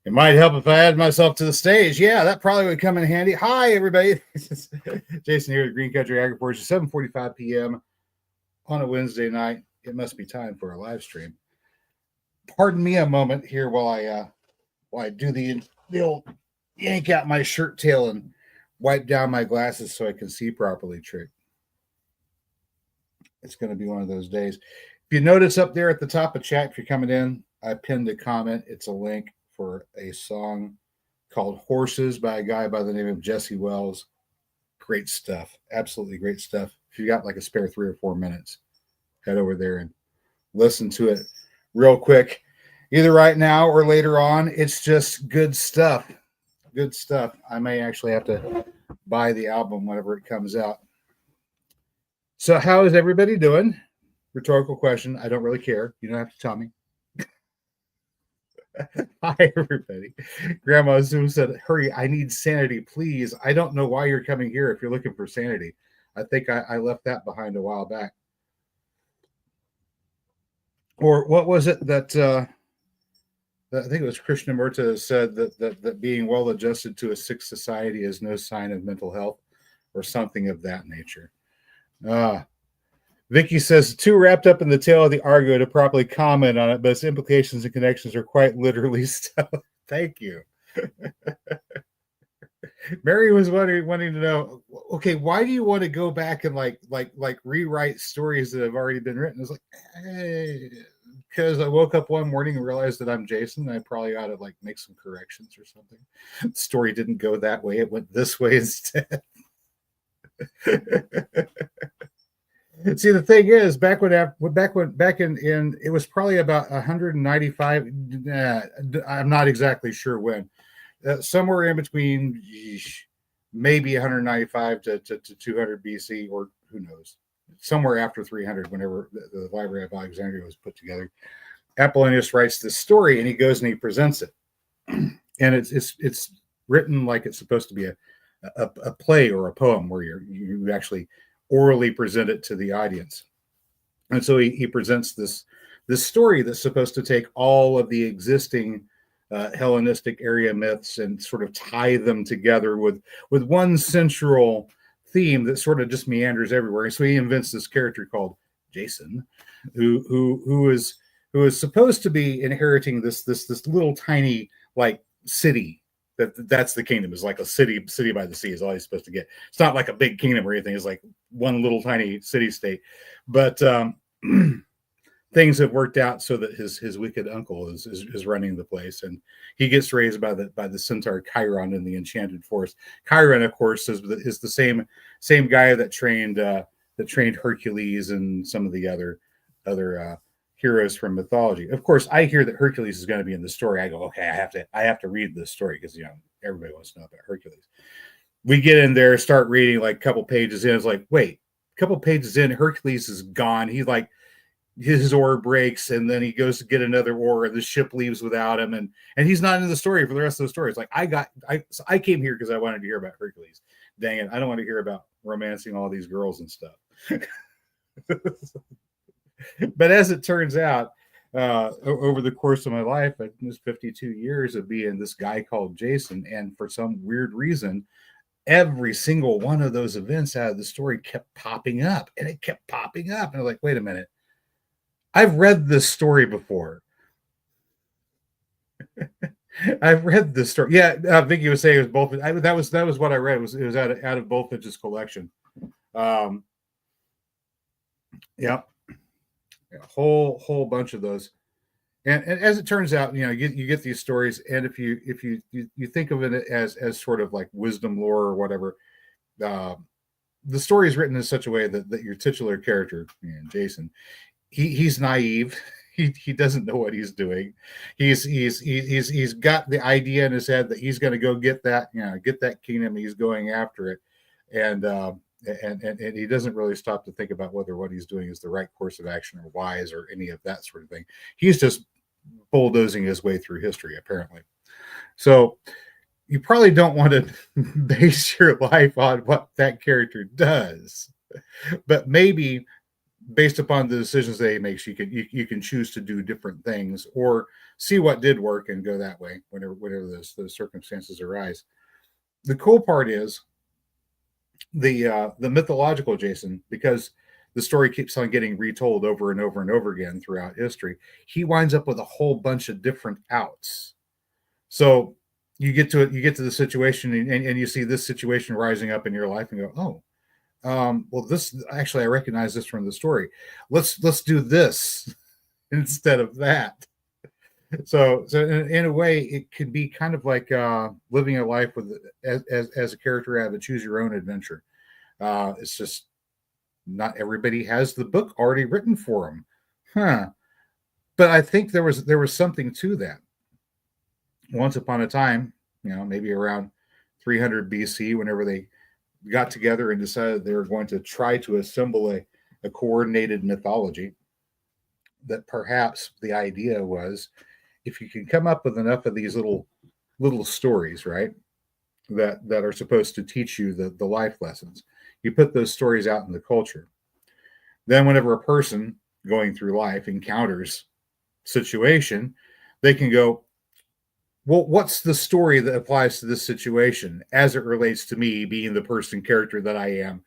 It might help if I add myself to the stage. Yeah, that probably would come in handy. Hi, everybody. Jason here at Green Country Agriculture, 7:45 p.m. on a Wednesday night. It must be time for a live stream. Pardon me a moment here while I do the old yank out my shirt tail and wipe down my glasses so I can see properly trick. It's going to be one of those days. If you notice up there at the top of chat, if you're coming in, I pinned a comment. It's a link for a song called Horses by a guy by the name of Jesse Wells. Great stuff. Absolutely great stuff. If you got like a spare 3 or 4 minutes, head over there and listen to it real quick, either right now or later on. It's just good stuff. Good stuff. I may actually have to buy the album whenever it comes out. So, how is everybody doing? Rhetorical question. I don't really care. You don't have to tell me. Hi, everybody. Grandma Zoom said, hurry, I need sanity, please. I don't know why you're coming here if you're looking for sanity. I think I left that behind a while back. Or what was it that I think it was Krishnamurti said that being well adjusted to a sick society is no sign of mental health or something of that nature. Vicky says, too wrapped up in the tale of the Argo to properly comment on it, but its implications and connections are quite literally stuff. Thank you. Mary was wanting to know, okay, why do you want to go back and like rewrite stories that have already been written? It's like, hey, because I woke up one morning and realized that I'm Jason. And I probably ought to like make some corrections or something. The story didn't go that way; it went this way instead. See, the thing is, back in it was probably about 195. I'm not exactly sure when. Somewhere in between, maybe 195 to 200 BC, or who knows, somewhere after 300, whenever the Library of Alexandria was put together. Apollonius writes this story, and he goes and he presents it, and it's written like it's supposed to be a play or a poem where you actually orally present it to the audience. And so he presents this story that's supposed to take all of the existing Hellenistic area myths and sort of tie them together with one central theme that sort of just meanders everywhere. And so he invents this character called Jason, who is supposed to be inheriting this little tiny like city. That's the kingdom, is like a city by the sea is all he's supposed to get. It's not like a big kingdom or anything. It's like one little tiny city state. But things have worked out so that his wicked uncle is running the place, and he gets raised by the centaur Chiron in the enchanted forest. Chiron, of course, is the same guy that trained Hercules and some of the other heroes from mythology. Of course, I hear that Hercules is going to be in the story. I go, okay, I have to read this story because everybody wants to know about Hercules. We get in there, start reading like a couple pages in. It's like, wait, a couple pages in, Hercules is gone. He's like, his oar breaks, and then he goes to get another oar, and the ship leaves without him, and he's not in the story for the rest of the story. It's like I came here because I wanted to hear about Hercules. Dang it, I don't want to hear about romancing all these girls and stuff. But as it turns out, over the course of my life, I missed 52 years of being this guy called Jason, and for some weird reason, every single one of those events out of the story kept popping up, and it kept popping up, and I was like, wait a minute, I've read this story before. I've read this story. Yeah, Vicky was saying it was both. That was what I read. It was out of Bulfinch's collection. Yeah. A whole bunch of those, and as it turns out, you get these stories, and if you think of it as sort of like wisdom lore or whatever, the story is written in such a way that your titular character, Jason, he's naive. He doesn't know what he's doing. He's got the idea in his head that he's going to go get that kingdom. He's going after it, and he doesn't really stop to think about whether what he's doing is the right course of action or wise or any of that sort of thing. He's just bulldozing his way through history, apparently. So you probably don't want to base your life on what that character does, but maybe based upon the decisions they make, you can choose to do different things or see what did work and go that way whenever those circumstances arise. The cool part is the mythological Jason, because the story keeps on getting retold over and over and over again throughout history. He winds up with a whole bunch of different outs. So you get to the situation and you see this situation rising up in your life and go, oh, well, this actually I recognize this from the story. Let's do this instead of that. So in a way, it could be kind of like living a life with as a character out of a choose your own adventure. It's just not everybody has the book already written for them, huh? But I think there was something to that. Once upon a time, maybe around 300 BC, whenever they got together and decided they were going to try to assemble a coordinated mythology, that perhaps the idea was if you can come up with enough of these little stories, right, that are supposed to teach you the life lessons, you put those stories out in the culture. Then whenever a person going through life encounters situation, they can go, well, what's the story that applies to this situation as it relates to me being the person character that I am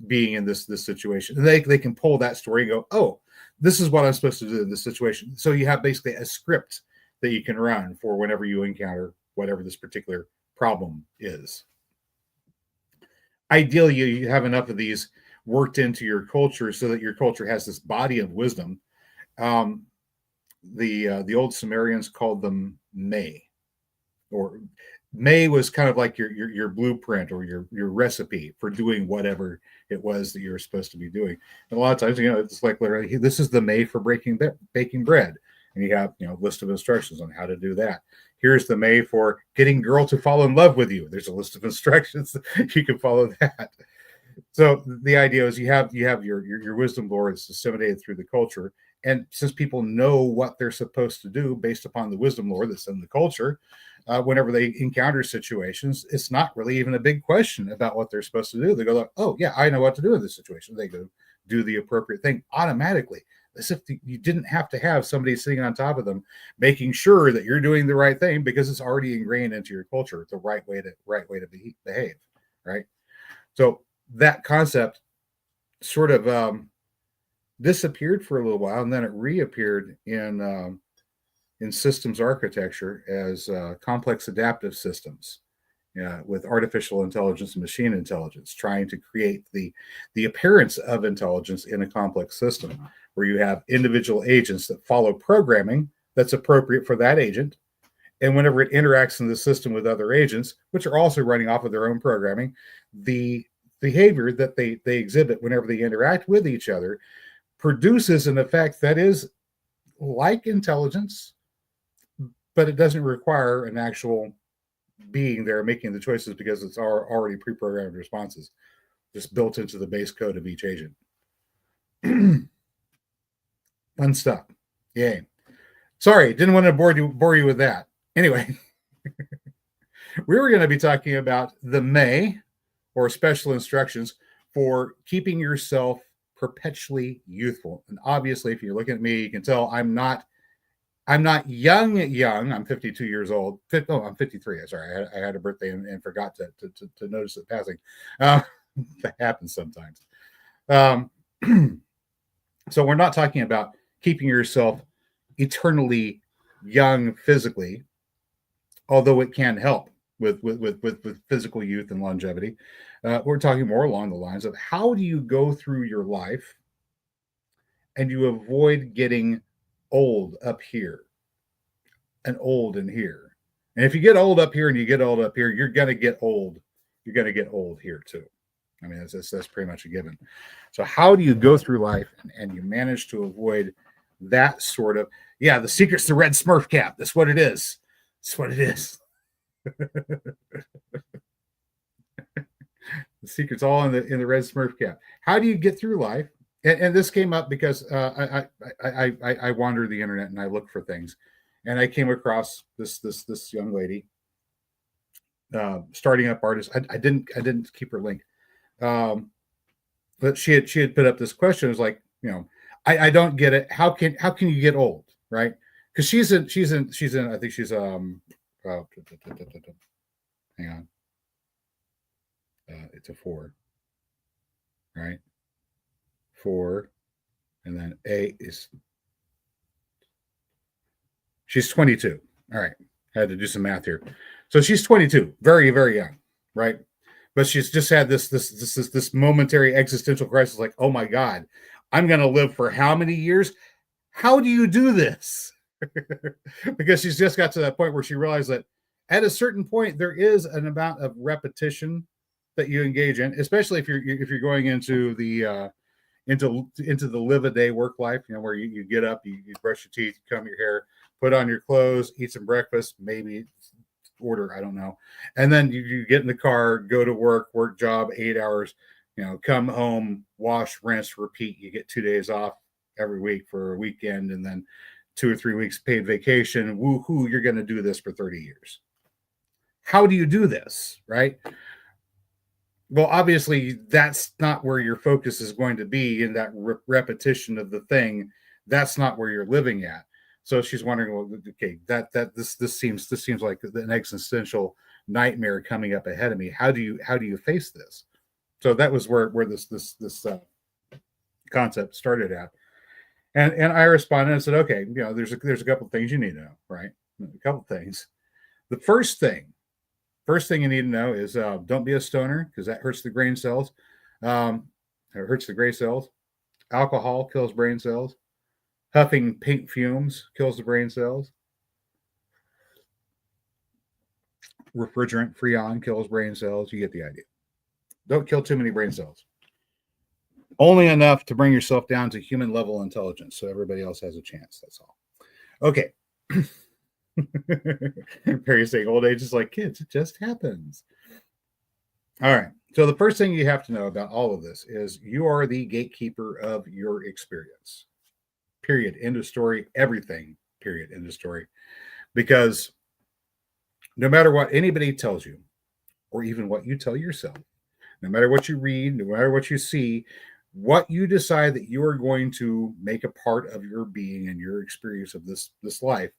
being in this situation? And they can pull that story and go, oh, this is what I'm supposed to do in this situation. So you have basically a script that you can run for whenever you encounter whatever this particular problem is. Ideally, you have enough of these worked into your culture so that your culture has this body of wisdom. The old Sumerians called them May, or May was kind of like your blueprint or your recipe for doing whatever it was that you were supposed to be doing. And a lot of times, it's like literally, this is the May for baking bread, and you have list of instructions on how to do that. Here's the May for getting girl to fall in love with you. There's a list of instructions you can follow that. So the idea is you have your wisdom lore that's disseminated through the culture, and since people know what they're supposed to do based upon the wisdom lore that's in the culture, whenever they encounter situations, it's not really even a big question about what they're supposed to do. They go, oh yeah, I know what to do in this situation. They go do the appropriate thing automatically, as if you didn't have to have somebody sitting on top of them making sure that you're doing the right thing, because it's already ingrained into your culture, the right way to behave, right? So that concept sort of disappeared for a little while, and then it reappeared in systems architecture as complex adaptive systems, with artificial intelligence and machine intelligence, trying to create the appearance of intelligence in a complex system where you have individual agents that follow programming that's appropriate for that agent. And whenever it interacts in the system with other agents, which are also running off of their own programming, the behavior that they exhibit whenever they interact with each other produces an effect that is like intelligence, but it doesn't require an actual being there making the choices, because it's already pre-programmed responses just built into the base code of each agent. Fun stuff. Yay. Sorry, didn't want to bore you with that. Anyway, we were going to be talking about the May, or special instructions for keeping yourself perpetually youthful. And obviously, if you're looking at me, you can tell I'm not young. I'm 52 years old. I'm 53. Sorry, I had a birthday and forgot to notice it passing. That happens sometimes. So we're not talking about keeping yourself eternally young physically, although it can help with physical youth and longevity. We're talking more along the lines of, how do you go through your life and you avoid getting old up here and old in here? And if you get old up here and you get old up here, you're going to get old. You're going to get old here too. I mean, that's pretty much a given. So how do you go through life and you manage to avoid that sort of, the secret's the red Smurf cap. That's what it is. That's what it is. The secret's all in the red Smurf cap. How do you get through life? And this came up because I wander the internet and I look for things, and I came across this young lady, starting up artist. I didn't keep her link, but she had put up this question. It was like, You know, I don't get it. How can you get old, right? Because she's in I think she's oh, hang on, it's a four, right? Four, and then A is she's 22. All right, I had to do some math here. So she's 22, very very young, right? But she's just had this momentary existential crisis, like, oh my god, I'm gonna live for how many years? How do you do this? Because she's just got to that point where she realized that at a certain point there is an amount of repetition that you engage in, especially if you're going into the live a day work life, where you get up, you brush your teeth, you comb your hair, put on your clothes, eat some breakfast, maybe order, I don't know, and then you get in the car, go to work job 8 hours, come home, wash, rinse, repeat. You get 2 days off every week for a weekend, and then 2 or 3 weeks paid vacation. Woohoo, you're going to do this for 30 years. How do you do this, right? Well, obviously, that's not where your focus is going to be in that repetition of the thing. That's not where you're living at. So she's wondering, well, okay, this seems like an existential nightmare coming up ahead of me. How do you face this? So that was where this concept started at. And I responded and said, okay, there's a couple of things you need to know, right? A couple of things. The first thing you need to know is don't be a stoner, because that hurts the brain cells. It hurts the gray cells. Alcohol kills brain cells. Huffing paint fumes kills the brain cells. Refrigerant Freon kills brain cells. You get the idea. Don't kill too many brain cells. Only enough to bring yourself down to human level intelligence, so everybody else has a chance. That's all. Okay. Perry's saying old age is like kids. It just happens. All right. So the first thing you have to know about all of this is you are the gatekeeper of your experience. Period. End of story. Everything. Period. End of story. Because no matter what anybody tells you, or even what you tell yourself, no matter what you read, no matter what you see, what you decide that you are going to make a part of your being and your experience of this life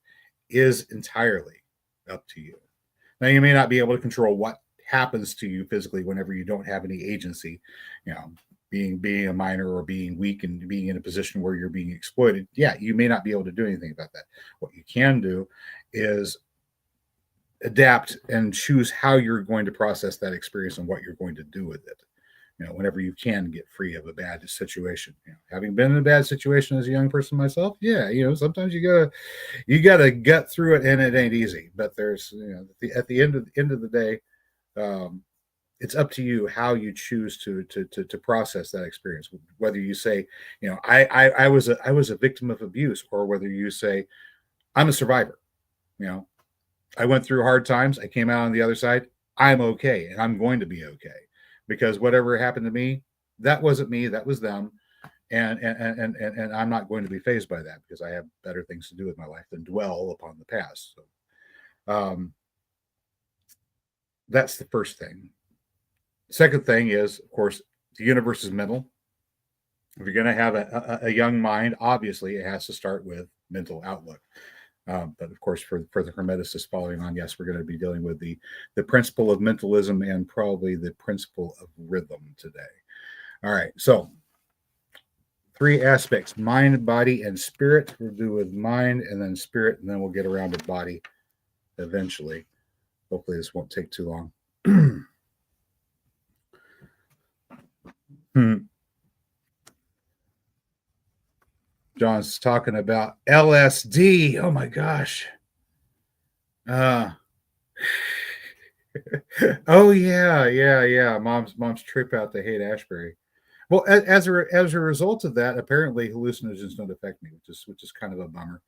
is entirely up to you. Now, you may not be able to control what happens to you physically whenever you don't have any agency, being a minor or being weak and being in a position where you're being exploited. Yeah, you may not be able to do anything about that. What you can do is adapt and choose how you're going to process that experience and what you're going to do with it. Whenever you can get free of a bad situation. Having been in a bad situation as a young person myself, yeah, sometimes you gotta gut through it, and it ain't easy. But there's, at the end of the day, it's up to you how you choose to process that experience. Whether you say, I was a victim of abuse, or whether you say, I'm a survivor. I went through hard times. I came out on the other side. I'm okay, and I'm going to be okay, because whatever happened to me, that wasn't me. That was them, and I'm not going to be fazed by that, because I have better things to do with my life than dwell upon the past. So, that's the first thing. Second thing is, of course, the universe is mental. If you're going to have a young mind, obviously it has to start with mental outlook. But of course, for the Hermeticists following on, yes, we're going to be dealing with the principle of mentalism and probably the principle of rhythm today. All right, so 3 aspects: mind, body, and spirit. We'll do with mind and then spirit, and then we'll get around to body eventually. Hopefully this won't take too long. John's talking about LSD. Oh my gosh. Oh yeah. Mom's trip out to Haight-Ashbury. Well, as a result of that, apparently hallucinogens don't affect me, which is kind of a bummer.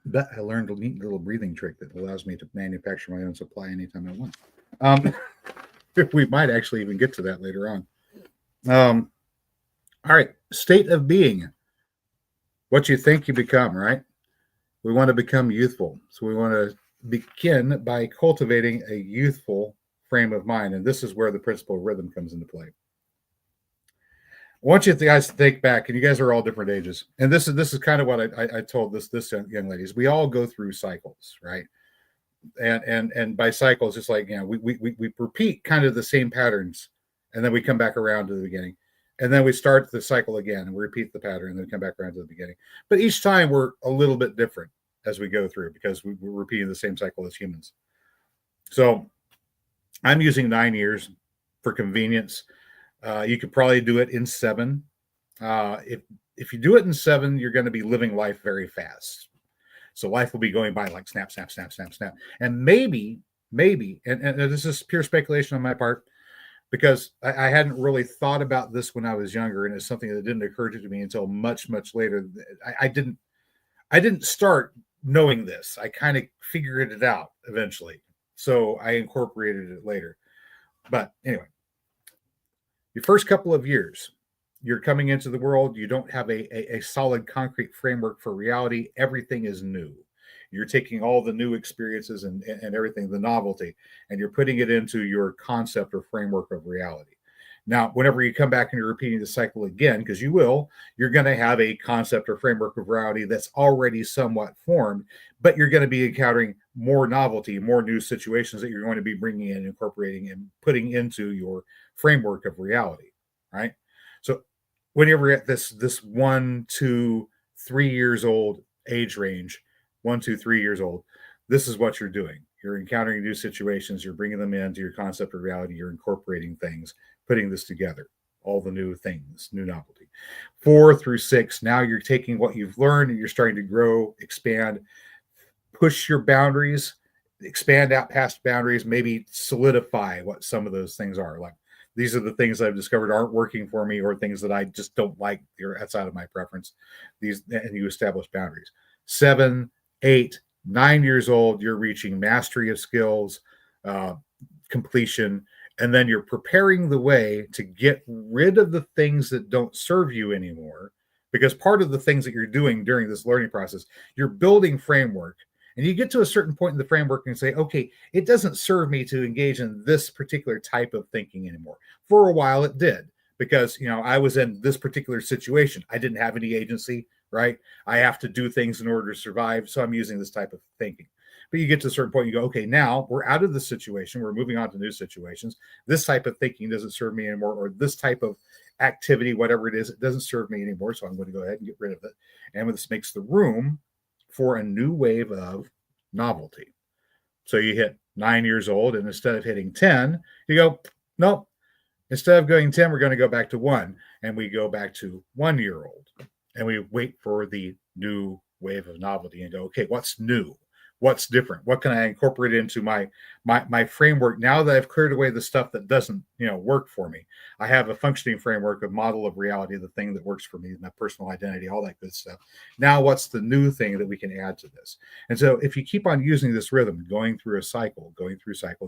But I learned a neat little breathing trick that allows me to manufacture my own supply anytime I want. We might actually even get to that later on. All right, state of being. What you think you become, right? We want to become youthful. So we want to begin by cultivating a youthful frame of mind. And this is where the principle of rhythm comes into play. I want you guys to think back, and you guys are all different ages. And this is kind of what I told this young ladies. We all go through cycles, right? And by cycles, it's like, we repeat kind of the same patterns, and then we come back around to the beginning, and then we start the cycle again, and we repeat the pattern, and then come back around to the beginning. But each time we're a little bit different as we go through, because we're repeating the same cycle as humans. So I'm using 9 years for convenience. You could probably do it in 7. If you do it in 7, you're going to be living life very fast. So life will be going by like snap, snap, snap, snap, snap. And maybe, and this is pure speculation on my part, because I hadn't really thought about this when I was younger, and it's something that didn't occur to me until much, much later. I didn't start knowing this. I kind of figured it out eventually. So I incorporated it later. But anyway, your first couple of years, you're coming into the world. You don't have a solid concrete framework for reality. Everything is new. You're taking all the new experiences and everything, the novelty, and you're putting it into your concept or framework of reality. Now, whenever you come back and you're repeating the cycle again, because you will, you're going to have a concept or framework of reality that's already somewhat formed, but you're going to be encountering more novelty, more new situations that you're going to be bringing in, incorporating, and putting into your framework of reality, right? So whenever you're at this 1, 2, 3 years old age range, 1, 2, 3 years old, this is what you're doing. You're encountering new situations. You're bringing them into your concept of reality. You're incorporating things, putting this together, all the new things, new novelty. 4 through 6, now you're taking what you've learned and you're starting to grow, expand, push your boundaries, expand out past boundaries, maybe solidify what some of those things are. Like, these are the things I've discovered aren't working for me, or things that I just don't like, or outside of my preference. And you establish boundaries. 7, 8, 9 years old, you're reaching mastery of skills, completion, and then you're preparing the way to get rid of the things that don't serve you anymore. Because part of the things that you're doing during this learning process, you're building framework, and you get to a certain point in the framework and say, okay, it doesn't serve me to engage in this particular type of thinking anymore. For a while it did, because I was in this particular situation. I didn't have any agency, right? I have to do things in order to survive, so I'm using this type of thinking. But you get to a certain point, you go, okay, now we're out of the situation, we're moving on to new situations. This type of thinking doesn't serve me anymore, or this type of activity, whatever it is, it doesn't serve me anymore, so I'm going to go ahead and get rid of it. And this makes the room for a new wave of novelty. So you hit 9 years old, and instead of hitting 10, you go, nope, instead of going 10, we're going to go back to 1, and we go back to 1 year old, and we wait for the new wave of novelty and go, okay, what's new? What's different? What can I incorporate into my framework now that I've cleared away the stuff that doesn't work for me? I have a functioning framework, of model of reality, the thing that works for me, my personal identity, all that good stuff. Now what's the new thing that we can add to this? And so if you keep on using this rhythm, going through cycles,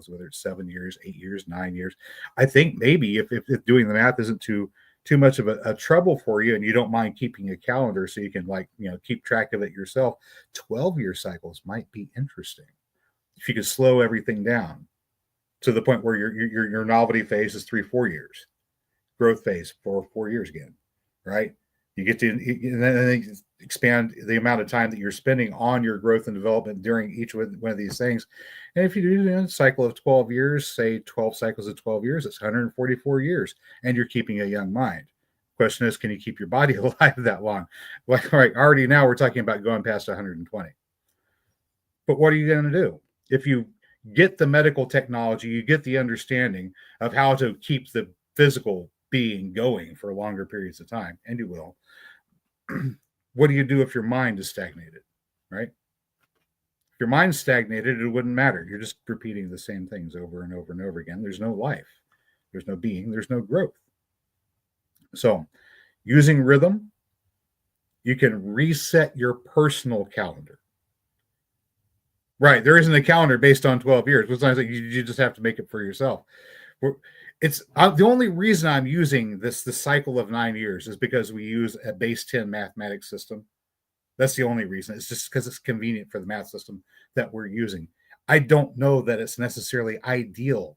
whether it's 7 years, 8 years, 9 years, I think maybe if doing the math isn't too much of a trouble for you, and you don't mind keeping a calendar so you can keep track of it yourself, 12-year cycles might be interesting. If you could slow everything down to the point where your novelty phase is 3-4 years, growth phase 4 years again, right? You get to and then expand the amount of time that you're spending on your growth and development during each one of these things. And if you do a cycle of 12 years, say 12 cycles of 12 years, it's 144 years, and you're keeping a young mind. Question is, can you keep your body alive that long? Like, right, already now we're talking about going past 120. But what are you going to do? If you get the medical technology, you get the understanding of how to keep the physical being going for longer periods of time, and you will. What do you do if your mind is stagnated, right? If your mind's stagnated, it wouldn't matter. You're just repeating the same things over and over and over again. There's no life. There's no being. There's no growth. So using rhythm, you can reset your personal calendar. Right. There isn't a calendar based on 12 years. It's not like you just have to make it for yourself. It's the only reason I'm using this cycle of 9 years is because we use a base 10 mathematics system. That's the only reason. It's just because it's convenient for the math system that we're using. I don't know that it's necessarily ideal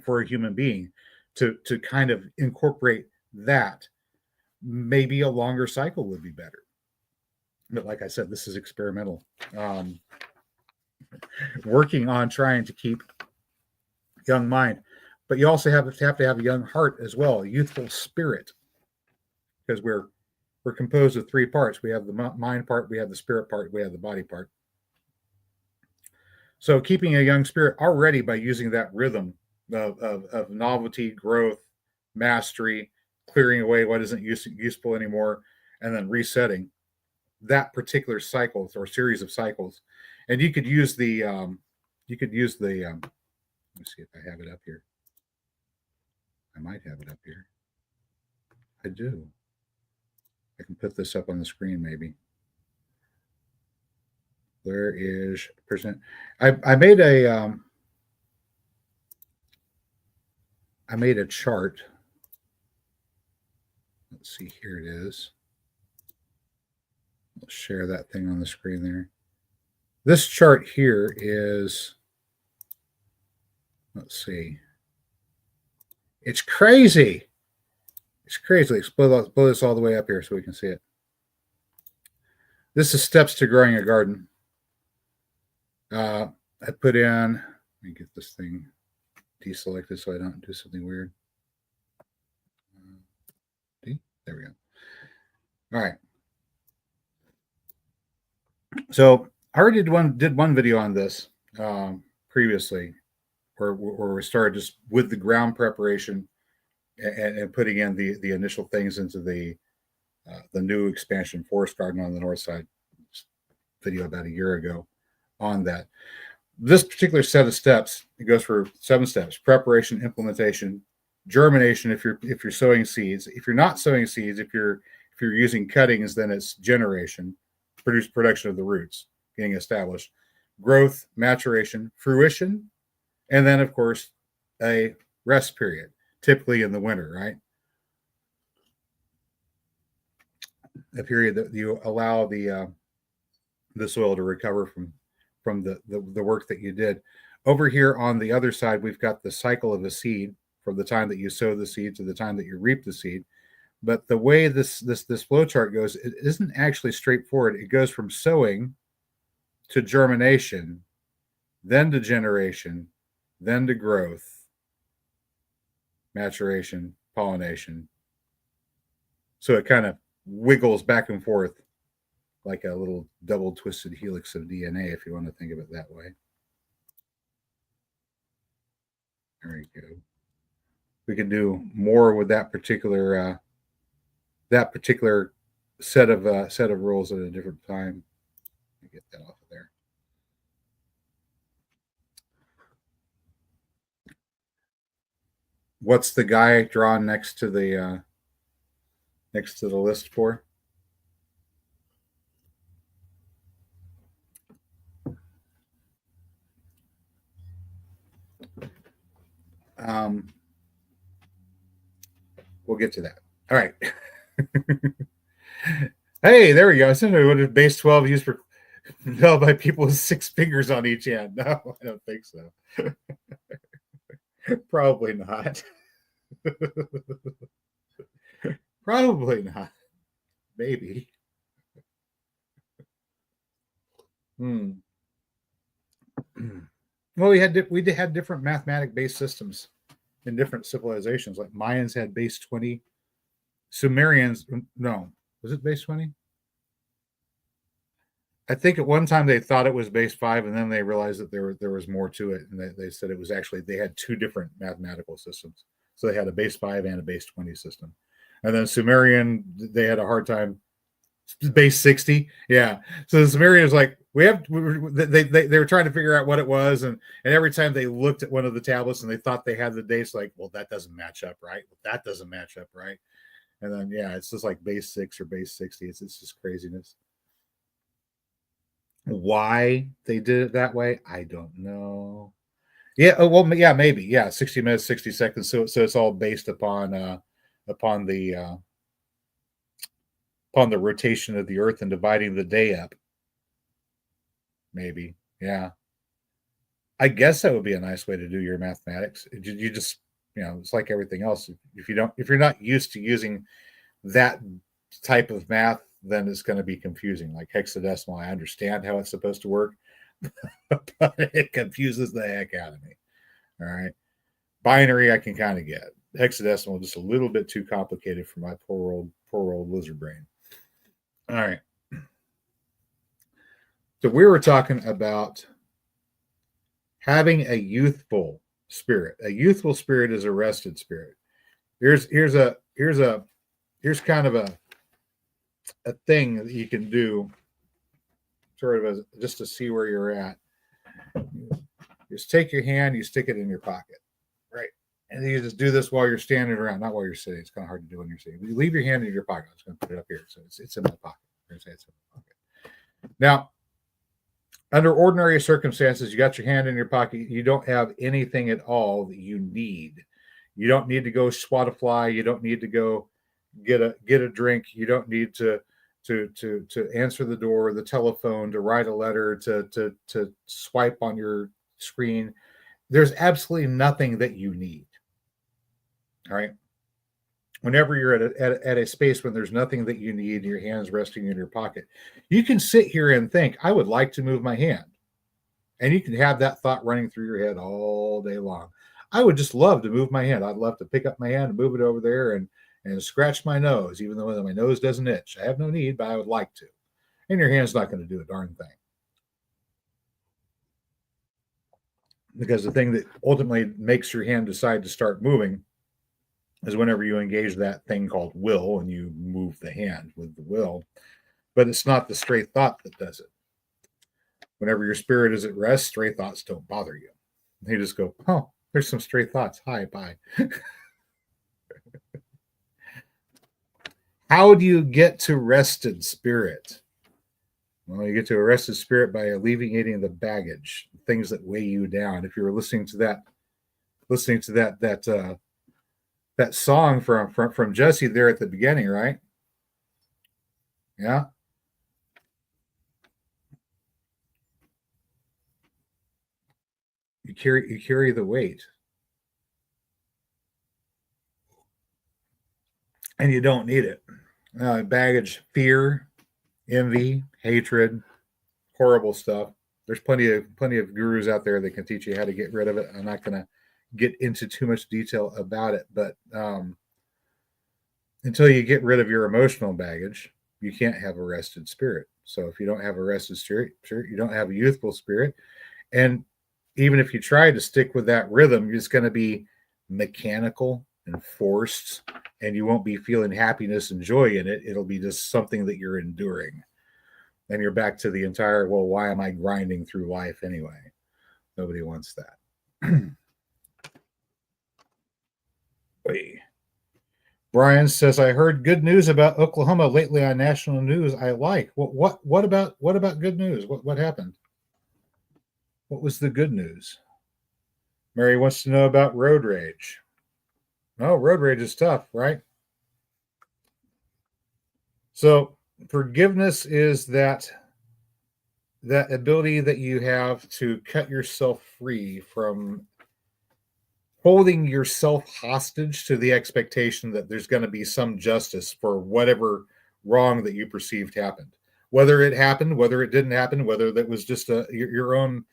for a human being to kind of incorporate that. Maybe a longer cycle would be better. But like I said, this is experimental. Working on trying to keep young mind, but you also have to have a young heart as well, a youthful spirit, because we're composed of three parts. We have the mind part, we have the spirit part, we have the body part. So keeping a young spirit already by using that rhythm of novelty, growth, mastery, clearing away what isn't useful anymore, and then resetting that particular cycle or series of cycles. And you could use the let me see if I have it up here. I might have it up here. I do. I can put this up on the screen maybe. Where is percent? I made a chart. Let's see, here it is. Let's share that thing on the screen there. This chart here is, let's see. It's crazy. It's crazy. Let's blow this all the way up here so we can see it. This is steps to growing a garden. I put in, let me get this thing deselected so I don't do something weird. There we go. All right. So I already did one video on this previously, where we started just with the ground preparation and putting in the initial things into the new expansion forest garden on the north side. Video about a year ago on that. This particular set of steps, it goes for 7 steps: preparation, implementation, germination if you're sowing seeds. If you're not sowing seeds, if you're using cuttings, then it's generation, production of the roots getting established, growth, maturation, fruition, and then of course a rest period, typically in the winter, right? A period that you allow the soil to recover from the work that you did. Over here on the other side, we've got the cycle of a seed from the time that you sow the seed to the time that you reap the seed. But the way this flow chart goes, it isn't actually straightforward. It goes from sowing to germination, then to generation, then to growth, maturation, pollination. So it kind of wiggles back and forth like a little double twisted helix of DNA, if you want to think of it that way. There you go. We can do more with that particular set of rules at a different time. Let me get that off of there. What's the guy drawn next to the list for? We'll get to that. All right. Hey, there we go. I said what is base 12 used for held by people with 6 fingers on each hand? No, I don't think so. Probably not. Probably not. Maybe. Well, we had different mathematic based systems in different civilizations. Like Mayans had base 20. Sumerians, no, was it base 20? I think at one time they thought it was base 5, and then they realized that there was more to it, and they said it was actually they had 2 different mathematical systems. So they had a base 5 and a base 20 system. And then Sumerian, they had a hard time. Base 60, yeah. So the Sumerians like they were trying to figure out what it was, and every time they looked at one of the tablets and they thought they had the dates, like, well, that doesn't match up, right? Well, that doesn't match up, right? And then yeah, it's just like base 6 or base 60. It's just craziness. Why they did it that way, I don't know. Yeah, well, yeah, maybe, yeah, 60 minutes, 60 seconds. So it's all based upon the rotation of the Earth and dividing the day up. Maybe, yeah. I guess that would be a nice way to do your mathematics. You just, it's like everything else. If you're not used to using that type of math, then it's going to be confusing. Like hexadecimal, I understand how it's supposed to work, but it confuses the heck out of me. All right. Binary, I can kind of get. Hexadecimal, just a little bit too complicated for my poor old lizard brain. All right. So we were talking about having a youthful spirit. A youthful spirit is a rested spirit. Here's kind of a thing that you can do, sort of as just to see where you're at. Just take your hand, you stick it in your pocket, right? And you just do this while you're standing around, not while you're sitting. It's kind of hard to do when you're sitting. You leave your hand in your pocket. I was going to put it up here, so it's in my pocket. It's in my pocket. Now, under ordinary circumstances, you got your hand in your pocket. You don't have anything at all that you need. You don't need to go swat a fly. You don't need to go get a drink. You don't need to answer the door, the telephone, to write a letter, to swipe on your screen. There's absolutely nothing that you need. All right. Whenever you're at a space when there's nothing that you need, your hands resting in your pocket, you can sit here and think, I would like to move my hand. And you can have that thought running through your head all day long. I would just love to move my hand. I'd love to pick up my hand and move it over there and scratch my nose, even though my nose doesn't itch. I have no need, but I would like to. And your hand's not going to do a darn thing. Because the thing that ultimately makes your hand decide to start moving is whenever you engage that thing called will and you move the hand with the will. But it's not the stray thought that does it. Whenever your spirit is at rest, stray thoughts don't bother you. They just go, oh, there's some stray thoughts. Hi, bye. How do you get to rested spirit? Well, you get to a rested spirit by alleviating the baggage, things that weigh you down. If you were listening to that song from Jesse there at the beginning, right? Yeah. You carry the weight. And you don't need it. Baggage, fear, envy, hatred, horrible stuff. There's plenty of gurus out there that can teach you how to get rid of it. I'm not going to get into too much detail about it, but until you get rid of your emotional baggage, you can't have a rested spirit. So if you don't have a rested spirit, you don't have a youthful spirit. And even if you try to stick with that rhythm, it's going to be mechanical and forced, and you won't be feeling happiness and joy in it. It'll be just something that you're enduring. And you're back to the entire, well, why am I grinding through life anyway? Nobody wants that. Wait. Brian says, I heard good news about Oklahoma lately on national news. I like. What about good news? What happened? What was the good news? Mary wants to know about road rage. No, road rage is tough, right? So forgiveness is that ability that you have to cut yourself free from holding yourself hostage to the expectation that there's going to be some justice for whatever wrong that you perceived happened. Whether it happened, whether it didn't happen, whether that was just your own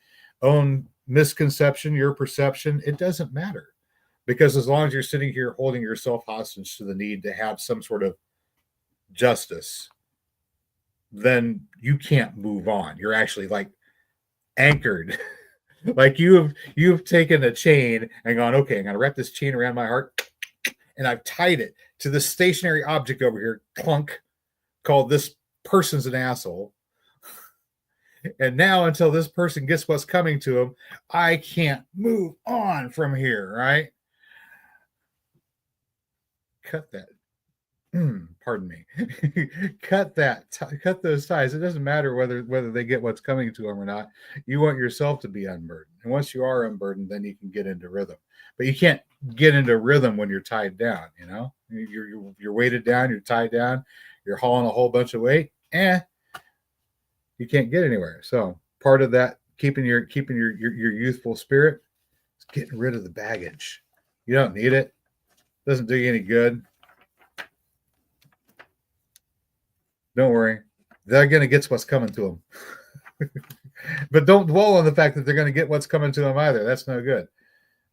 misconception, your perception, it doesn't matter. Because as long as you're sitting here holding yourself hostage to the need to have some sort of justice, then you can't move on. You're actually like anchored. Like you've taken a chain and gone, okay, I'm gonna wrap this chain around my heart, and I've tied it to this stationary object over here, clunk, called this person's an asshole. And now until this person gets what's coming to him, I can't move on from here, right? Cut that. Pardon me. Cut those ties. It doesn't matter whether they get what's coming to them or not. You want yourself to be unburdened, and once you are unburdened, then you can get into rhythm. But you can't get into rhythm when you're tied down. You know, you're weighted down, you're tied down, you're hauling a whole bunch of weight. You can't get anywhere. So part of that keeping your youthful spirit. It's getting rid of the baggage. You don't need it. Doesn't do you any good. Don't worry. They're going to get what's coming to them. But don't dwell on the fact that they're going to get what's coming to them either. That's no good.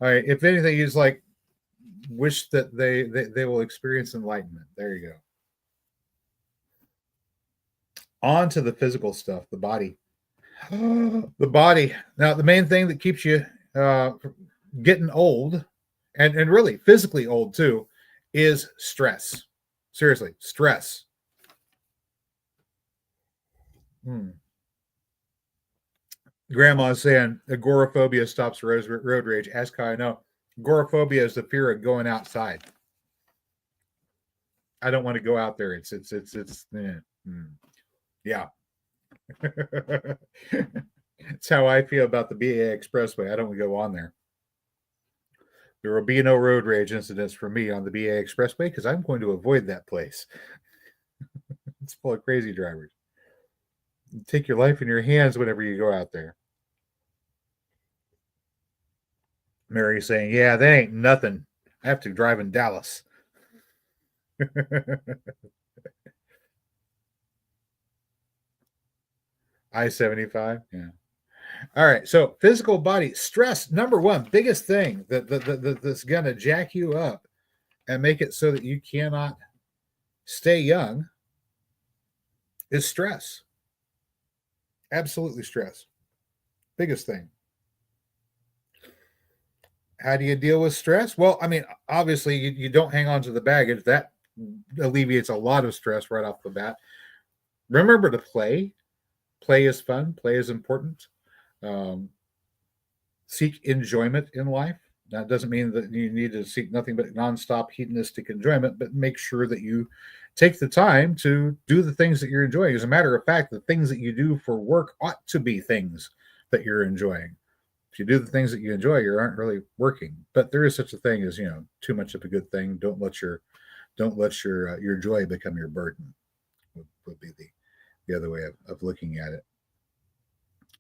All right. If anything, you just like wish that they will experience enlightenment. There you go. On to the physical stuff, the body. The body. Now, the main thing that keeps you getting old and really physically old too is stress. Seriously, stress. Grandma's saying agoraphobia stops road rage. Ask how I know. Agoraphobia is the fear of going outside. I don't want to go out there. It's yeah. It's how I feel about the BA Expressway. I don't want to go on there. There will be no road rage incidents for me on the BA Expressway because I'm going to avoid that place. It's full of crazy drivers. You take your life in your hands whenever you go out there. Mary saying, yeah, that ain't nothing. I have to drive in Dallas. I-75. Yeah. All right. So physical body stress, number one, biggest thing that's going to jack you up and make it so that you cannot stay young is stress. Absolutely stress. Biggest thing. How do you deal with stress? Well, I mean, obviously you don't hang on to the baggage. That alleviates a lot of stress right off the bat. Remember to play. Play is fun. Play is important. Seek enjoyment in life. That doesn't mean that you need to seek nothing but nonstop hedonistic enjoyment, but make sure that you take the time to do the things that you're enjoying. As a matter of fact, the things that you do for work ought to be things that you're enjoying. If you do the things that you enjoy, you aren't really working. But there is such a thing as, too much of a good thing. Don't let your joy become your burden. Would be the other way of looking at it.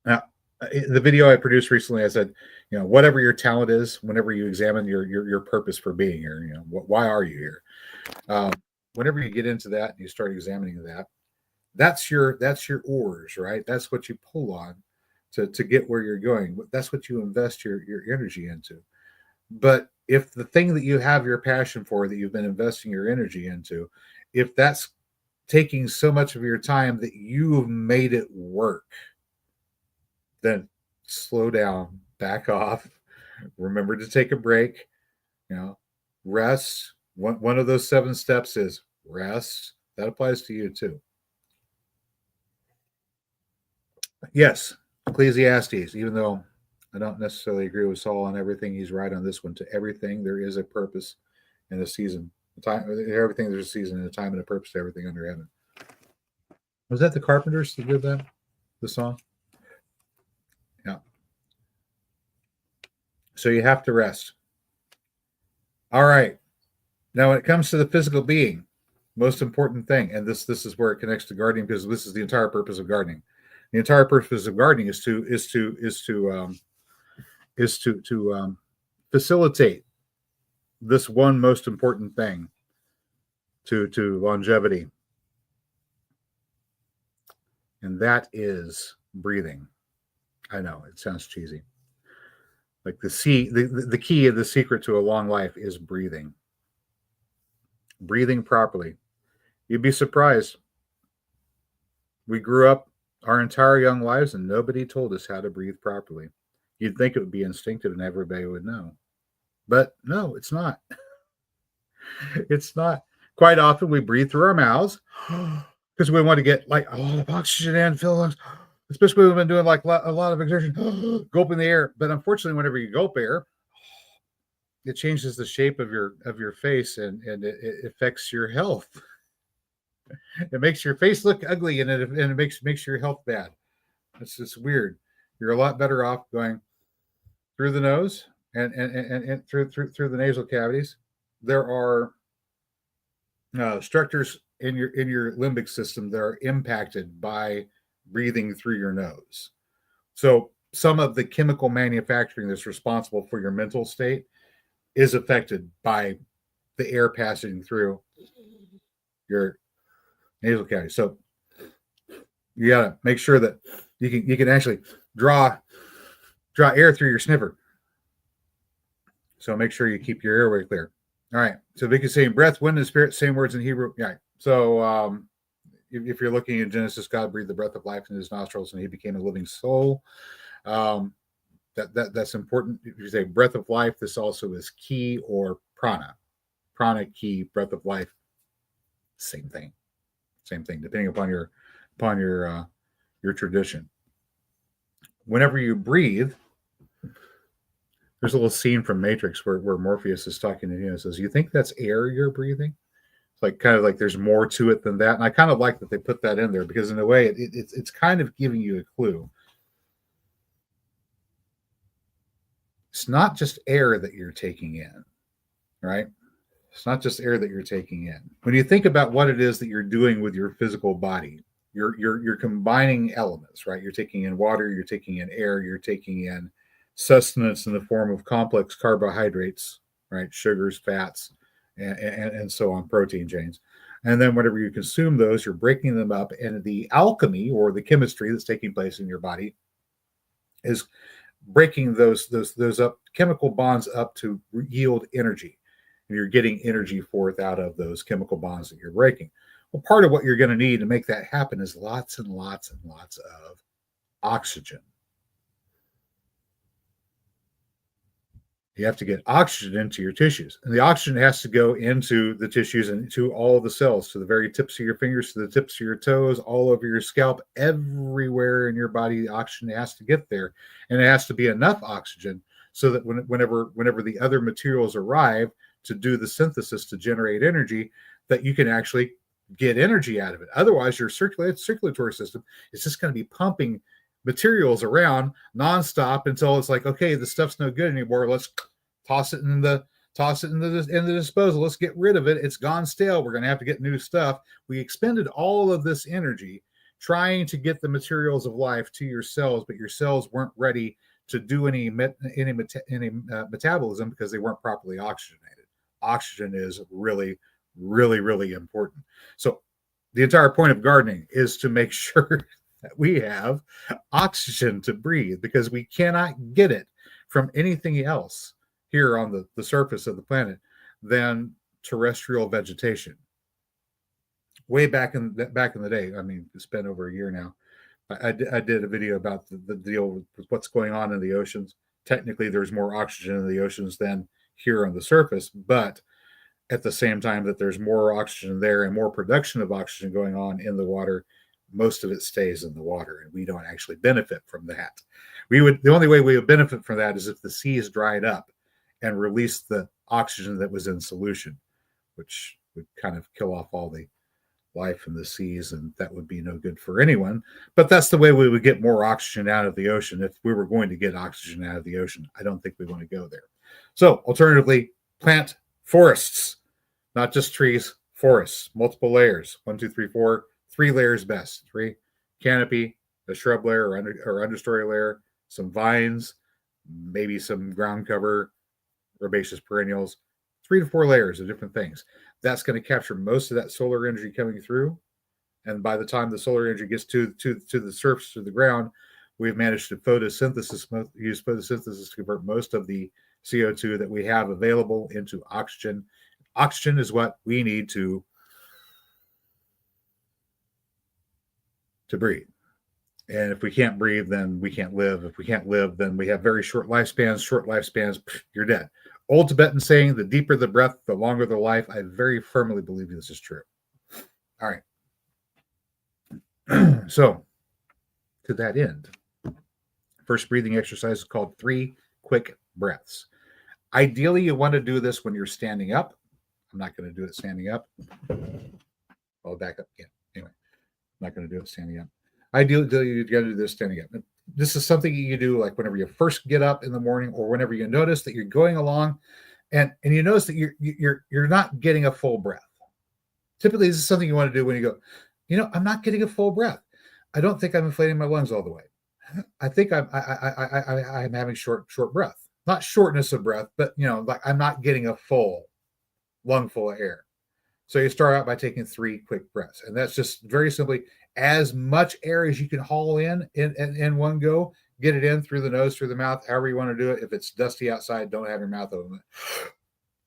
Now, the video I produced recently, I said, whatever your talent is, whenever you examine your purpose for being here, why are you here? Whenever you get into that and you start examining that, that's your oars, right? That's what you pull on to get where you're going. That's what you invest your energy into. But if the thing that you have your passion for, that you've been investing your energy into, if that's taking so much of your time that you've made it work, then slow down, back off, remember to take a break, rest. One of those 7 steps is rest. That applies to you too. Yes, Ecclesiastes, even though I don't necessarily agree with Saul on everything, he's right on this one. To everything, there is a purpose and a season. Everything, there's a season and a time and a purpose to everything under heaven. Was that the Carpenters that did that? The song? Yeah. So you have to rest. All right. Now, when it comes to the physical being, most important thing, and this is where it connects to gardening, because this is the entire purpose of gardening. The entire purpose of gardening is to facilitate this one most important thing to longevity, and that is breathing. I know it sounds cheesy. Like the key of the secret to a long life is breathing. Breathing properly. You'd be surprised. We grew up our entire young lives and nobody told us how to breathe properly. You'd think it would be instinctive and everybody would know. But no, it's not. It's not. Quite often we breathe through our mouths because we want to get like a lot of oxygen in, fill lungs, especially when we've been doing like a lot of exertion, gulping the air. But unfortunately, whenever you gulp air, it changes the shape of your face and it affects your health. It makes your face look ugly and it makes your health bad. It's just weird. You're a lot better off going through the nose and through the nasal cavities. There are structures in your limbic system that are impacted by breathing through your nose. So some of the chemical manufacturing that's responsible for your mental state is affected by the air passing through your nasal cavity. So you got to make sure that you can actually draw air through your sniffer. So make sure you keep your airway clear. All right. So Vicky's saying breath, wind, and spirit, same words in Hebrew. Yeah. So if you're looking at Genesis, God breathed the breath of life in his nostrils and he became a living soul. That's important. If you say breath of life, this also is ki or prana. Prana, ki, breath of life, same thing. Same thing, depending upon your tradition. Whenever you breathe, there's a little scene from Matrix where Morpheus is talking to him and says, "You think that's air you're breathing?" It's like kind of like there's more to it than that. And I kind of like that they put that in there because in a way it's kind of giving you a clue. It's not just air that you're taking in, right? It's not just air that you're taking in. When you think about what it is that you're doing with your physical body, you're combining elements, right? You're taking in water, you're taking in air, you're taking in sustenance in the form of complex carbohydrates, right? Sugars, fats, and so on, protein chains. And then whenever you consume those, you're breaking them up, and the alchemy or the chemistry that's taking place in your body is breaking those up chemical bonds up to yield energy. And you're getting energy forth out of those chemical bonds that you're breaking. Well, part of what you're going to need to make that happen is lots and lots and lots of oxygen. You have to get oxygen into your tissues, and the oxygen has to go into the tissues and to all of the cells, to the very tips of your fingers, to the tips of your toes, all over your scalp, everywhere in your body. The oxygen has to get there, and it has to be enough oxygen so that whenever the other materials arrive to do the synthesis to generate energy, that you can actually get energy out of it. Otherwise, your circulatory system is just going to be pumping materials around nonstop until it's like, okay, the stuff's no good anymore. Let's toss it in the disposal. Let's get rid of it. It's gone stale. We're going to have to get new stuff. We expended all of this energy trying to get the materials of life to your cells, but your cells weren't ready to do any metabolism because they weren't properly oxygenated. Oxygen is really, really, really important. So the entire point of gardening is to make sure that we have oxygen to breathe, because we cannot get it from anything else here on the surface of the planet than terrestrial vegetation. Way back in the day, I mean, it's been over a year now, I did a video about the deal with what's going on in the oceans. Technically, there's more oxygen in the oceans than here on the surface, but at the same time that there's more oxygen there and more production of oxygen going on in the water, most of it stays in the water, and we don't actually benefit from that. The only way we would benefit from that is if the seas dried up and released the oxygen that was in solution, which would kind of kill off all the life in the seas, and that would be no good for anyone. But that's the way we would get more oxygen out of the ocean if we were going to get oxygen out of the ocean. I don't think we want to go there. So alternatively, plant forests, not just trees, forests, multiple layers, 1, 2, 3, 4, 3 layers best. 3, canopy, a shrub layer or understory layer, some vines, maybe some ground cover, herbaceous perennials, 3 to 4 layers of different things. That's going to capture most of that solar energy coming through. And by the time the solar energy gets to the surface, to the ground, we've managed to use photosynthesis to convert most of the CO2 that we have available into oxygen. Oxygen is what we need to breathe. And if we can't breathe, then we can't live. If we can't live, then we have very short lifespans. Short lifespans, you're dead. Old Tibetan saying, the deeper the breath, the longer the life. I very firmly believe this is true. All right. So, to that end, first breathing exercise is called 3 quick breaths. Ideally, you want to do this when you're standing up. I'm not going to do it standing up. I'll back up again. Anyway, I'm not going to do it standing up. Ideally, you got to do this standing up. This is something you do like whenever you first get up in the morning, or whenever you notice that you're going along and you notice that you're not getting a full breath. Typically, this is something you want to do when you go, I'm not getting a full breath. I don't think I'm inflating my lungs all the way. I think I'm having short breath, not shortness of breath, but like I'm not getting a full lung full of air. So you start out by taking 3 quick breaths, and that's just very simply as much air as you can haul in one go. Get it in through the nose, through the mouth, however you want to do it. If it's dusty outside, don't have your mouth open,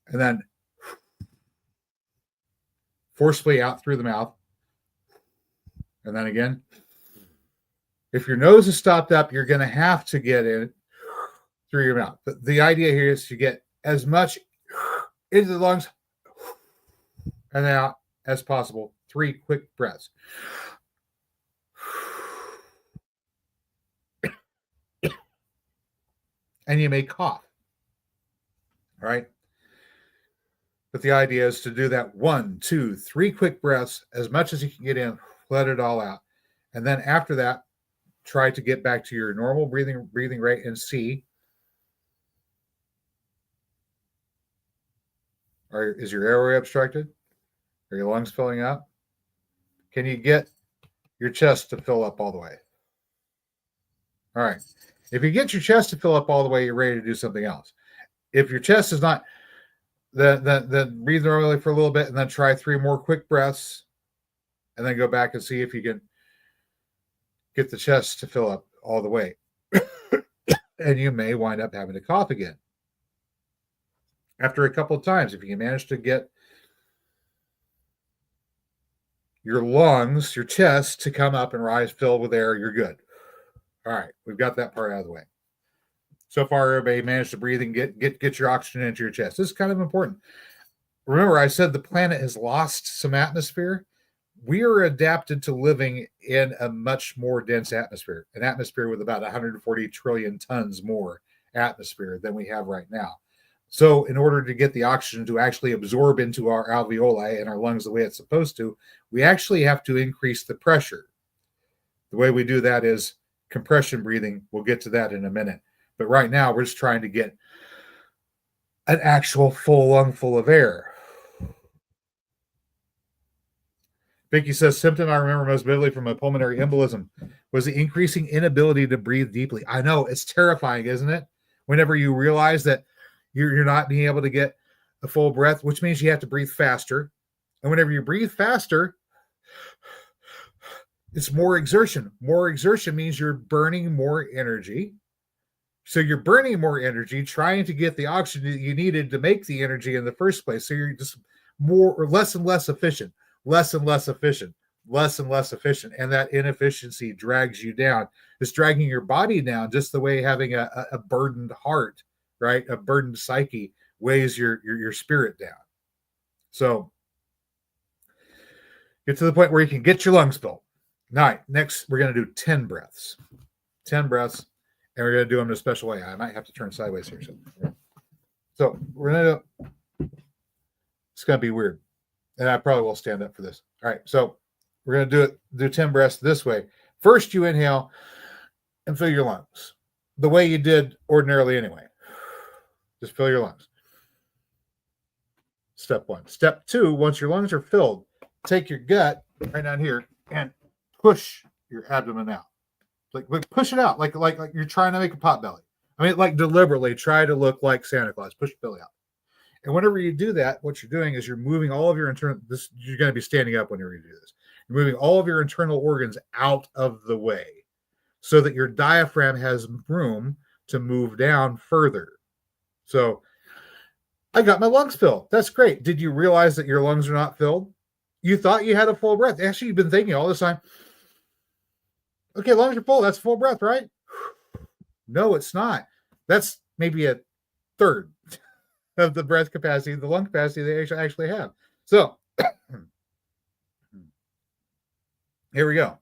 and then forcefully out through the mouth, and then again. If your nose is stopped up, you're going to have to get in through your mouth. But the idea here is to get as much into the lungs and out as possible. 3 quick breaths. And you may cough. All right. But the idea is to do that 1, 2, 3 quick breaths, as much as you can get in, let it all out. And then after that, try to get back to your normal breathing rate and see, is your airway obstructed? Are your lungs filling up? Can you get your chest to fill up all the way? All right. If you get your chest to fill up all the way, you're ready to do something else. If your chest is not, then breathe normally for a little bit and then try 3 more quick breaths and then go back and see if you can get the chest to fill up all the way. And you may wind up having to cough again. After a couple of times, if you can manage to get your lungs, your chest to come up and rise filled with air, you're good. All right, we've got that part out of the way. So far, everybody managed to breathe and get your oxygen into your chest. This is kind of important. Remember, I said the planet has lost some atmosphere. We are adapted to living in a much more dense atmosphere, an atmosphere with about 140 trillion tons more atmosphere than we have right now. So in order to get the oxygen to actually absorb into our alveoli and our lungs the way it's supposed to, we actually have to increase the pressure. The way we do that is compression breathing. We'll get to that in a minute. But right now, we're just trying to get an actual full lung full of air. Vicky says, symptom I remember most vividly from a pulmonary embolism was the increasing inability to breathe deeply. I know, it's terrifying, isn't it? Whenever you realize that you're not being able to get a full breath, which means you have to breathe faster. And whenever you breathe faster, it's more exertion. More exertion means you're burning more energy. So you're burning more energy trying to get the oxygen that you needed to make the energy in the first place. So you're just less and less efficient, less and less efficient, less and less efficient. And that inefficiency drags you down. It's dragging your body down just the way having a burdened heart, right? A burdened psyche weighs your spirit down. So get to the point where you can get your lungs filled. All right, next we're going to do 10 breaths. 10 breaths. And we're going to do them in a special way. I might have to turn sideways here. So we're going to, it's going to be weird. And I probably will stand up for this. All right. So we're going to do 10 breaths this way. First, you inhale and fill your lungs the way you did ordinarily anyway. Just fill your lungs. Step 1. Step 2, once your lungs are filled, take your gut right down here and push your abdomen out. Like push it out, like you're trying to make a pot belly. I mean, like deliberately try to look like Santa Claus. Push your belly out. And whenever you do that, what you're doing is you're moving all of your internal. You're going to be standing up whenever you do this. You're moving all of your internal organs out of the way, so that your diaphragm has room to move down further. So, I got my lungs filled. That's great. Did you realize that your lungs are not filled? You thought you had a full breath. Actually, you've been thinking all this time. Okay, lungs are full. That's full breath, right? No, it's not. That's maybe a third of the breath capacity, the lung capacity they actually have. So here we go.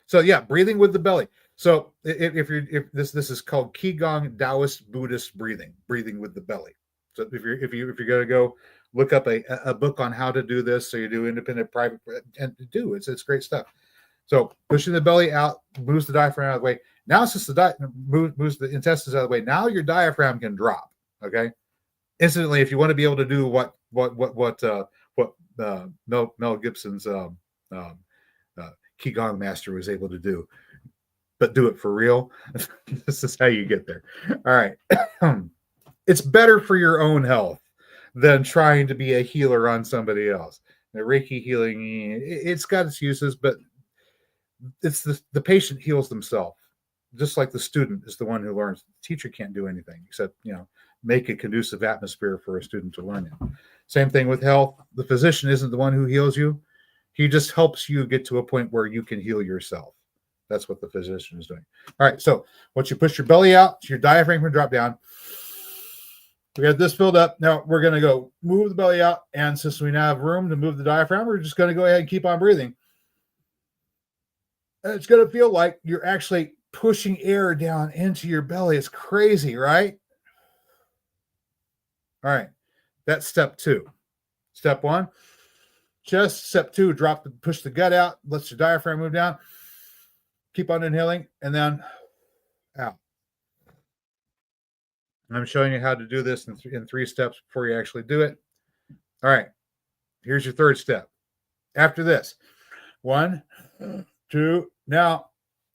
So yeah, breathing with the belly. So if this is called Qigong Taoist Buddhist breathing with the belly. So if you're going to go look up a book on how to do this, so you do independent private and do it's great stuff. So pushing the belly out moves the diaphragm out of the way. Now it's just moves the intestines out of the way. Now your diaphragm can drop. Okay, instantly if you want to be able to do what Mel Gibson's Qigong master was able to do. but do it for real. This is how you get there. All right. It's better for your own health than trying to be a healer on somebody else. The Reiki healing, it's got its uses, but it's the patient heals themselves, just like the student is the one who learns. The teacher can't do anything except, make a conducive atmosphere for a student to learn in. Same thing with health. The physician isn't the one who heals you. He just helps you get to a point where you can heal yourself. That's what the physician is doing. All right. So once you push your belly out, your diaphragm can drop down. We got this filled up. Now we're going to go move the belly out. And since we now have room to move the diaphragm, we're just going to go ahead and keep on breathing. And it's going to feel like you're actually pushing air down into your belly. It's crazy, right? All right. That's step 2. Step 1, chest. Step 2, push the gut out. Let your diaphragm move down. Keep on inhaling and then out. I'm showing you how to do this in 3 steps before you actually do it. All right. Here's your 3rd step. After this, 1, 2. Now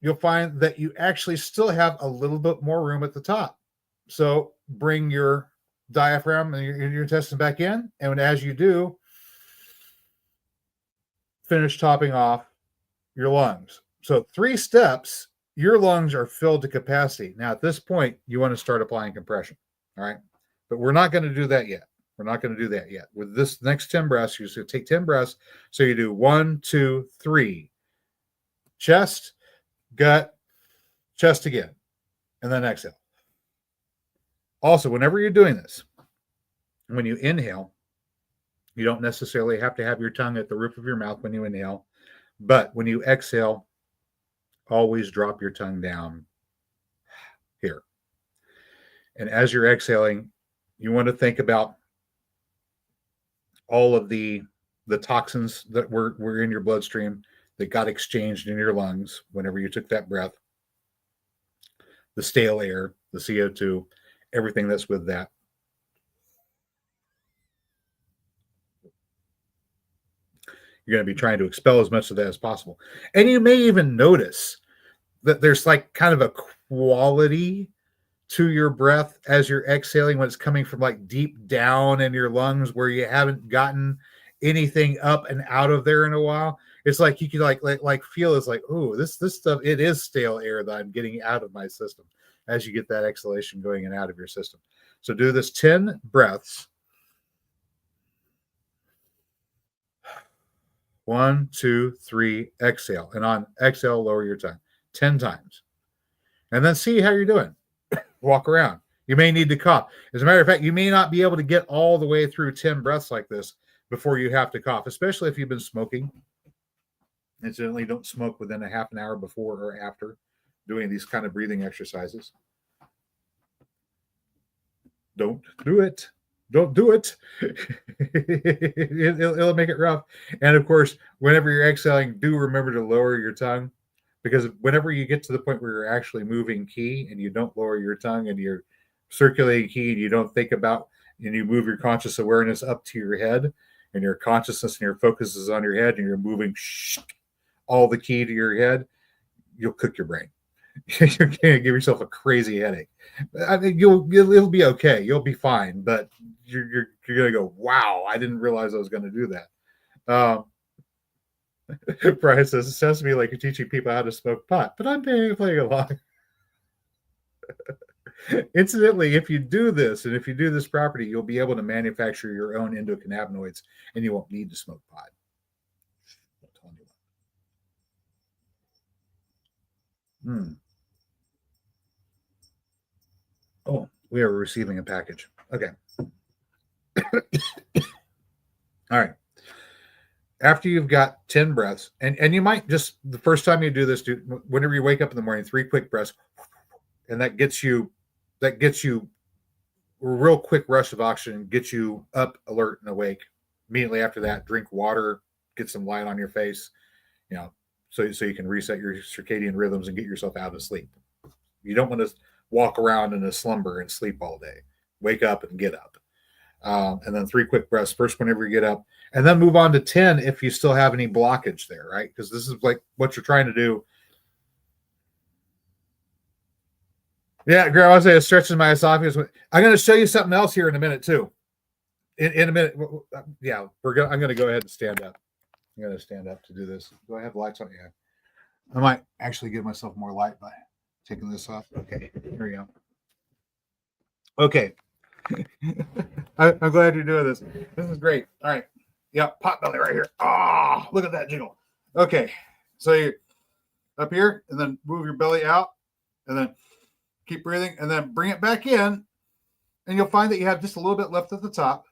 you'll find that you actually still have a little bit more room at the top. So bring your diaphragm and your intestine back in. And as you do, finish topping off your lungs. So 3 steps, your lungs are filled to capacity. Now, at this point, you want to start applying compression. All right. But we're not going to do that yet. We're not going to do that yet. With this next 10 breaths, you're going to take 10 breaths. So you do 1, 2, 3. Chest, gut, chest again, and then exhale. Also, whenever you're doing this, when you inhale, you don't necessarily have to have your tongue at the roof of your mouth when you inhale, but when you exhale, always drop your tongue down here. And as you're exhaling, you want to think about all of the toxins that were in your bloodstream that got exchanged in your lungs whenever you took that breath, the stale air, the CO2, everything that's with that. You're going to be trying to expel as much of that as possible. And you may even notice that there's like kind of a quality to your breath as you're exhaling when it's coming from like deep down in your lungs where you haven't gotten anything up and out of there in a while. It's like you can like feel it's like, oh, this stuff, it is stale air that I'm getting out of my system as you get that exhalation going in and out of your system. So do this 10 breaths. 1, 2, 3, exhale. And on exhale, lower your tongue 10 times. And then see how you're doing. Walk around. You may need to cough. As a matter of fact, you may not be able to get all the way through 10 breaths like this before you have to cough, especially if you've been smoking. Incidentally, don't smoke within a half an hour before or after doing these kind of breathing exercises. Don't do it. Don't do it. It'll make it rough. And of course, whenever you're exhaling, do remember to lower your tongue, because whenever you get to the point where you're actually moving qi and you don't lower your tongue and you're circulating qi and you don't think about, and you move your conscious awareness up to your head and your consciousness and your focus is on your head and you're moving all the qi to your head, you'll cook your brain. You're going to give yourself a crazy headache. I mean, it'll be okay. You'll be fine, but you're going to go, wow, I didn't realize I was going to do that. Brian says, it sounds to me like you're teaching people how to smoke pot, but I'm playing along. Incidentally, if you do this, and if you do this property, you'll be able to manufacture your own endocannabinoids, and you won't need to smoke pot. Oh, we are receiving a package. Okay. All right. After you've got 10 breaths, and you might just, the first time you do this, whenever you wake up in the morning, 3 quick breaths, and that gets you a real quick rush of oxygen, gets you up, alert, and awake. Immediately after that, drink water, get some light on your face, so you can reset your circadian rhythms and get yourself out of sleep. You don't want to walk around in a slumber and sleep all day. Wake up and get up. And then 3 quick breaths first whenever you get up, and then move on to 10 if you still have any blockage there, right? Because this is like what you're trying to do. Yeah, Grandma say it stretches my esophagus. I'm going to show you something else here in a minute too. In a minute, yeah, I'm going to go ahead and stand up. I'm going to stand up to do this. Do I have lights on? Yeah, I might actually give myself more light by taking this off. Okay, here we go. Okay, I'm glad you're doing this. This is great. All right, yep, pot belly right here. Ah, look at that jiggle. Okay, so you're up here, and then move your belly out, and then keep breathing, and then bring it back in, and you'll find that you have just a little bit left at the top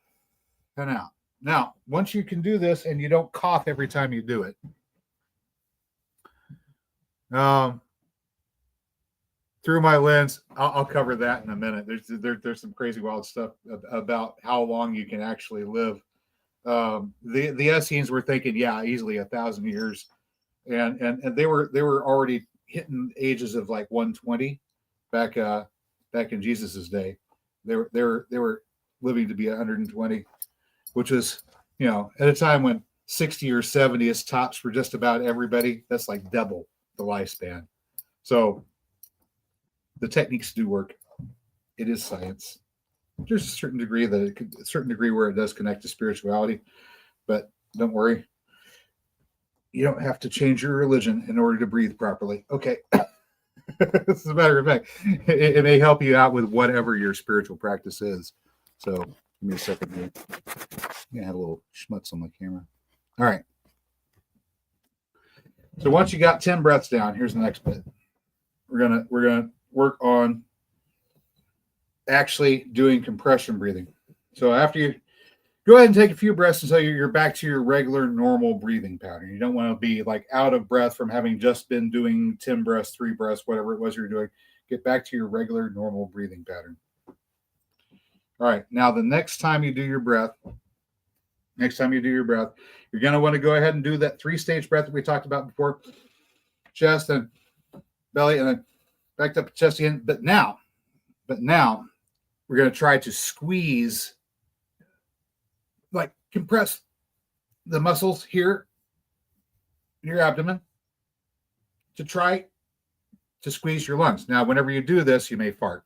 and out. Now, once you can do this and you don't cough every time you do it, through my lens, I'll cover that in a minute. There's some crazy wild stuff about how long you can actually live. The Essenes were thinking, yeah, easily 1,000 years, and they were already hitting ages of like 120 back in Jesus's day. They were living to be 120, which was, at a time when 60 or 70 is tops for just about everybody. That's like double the lifespan. So the techniques do work. It is science. There's a certain degree where it does connect to spirituality, but don't worry. You don't have to change your religion in order to breathe properly. Okay. As a matter of fact, it may help you out with whatever your spiritual practice is. So give me a second here. I'm gonna have a little schmutz on my camera. All right. So once you got 10 breaths down, here's the next bit. We're gonna work on actually doing compression breathing. So after you go ahead and take a few breaths until you're back to your regular normal breathing pattern. You don't want to be like out of breath from having just been doing 10 breaths, 3 breaths, whatever it was you're doing. Get back to your regular normal breathing pattern. All right. Now the next time you do your breath, you're going to want to go ahead and do that 3-stage breath that we talked about before. Chest and belly, and then back up chest again. But now we're going to try to squeeze, like compress the muscles here in your abdomen to try to squeeze your lungs. Now, whenever you do this, you may fart.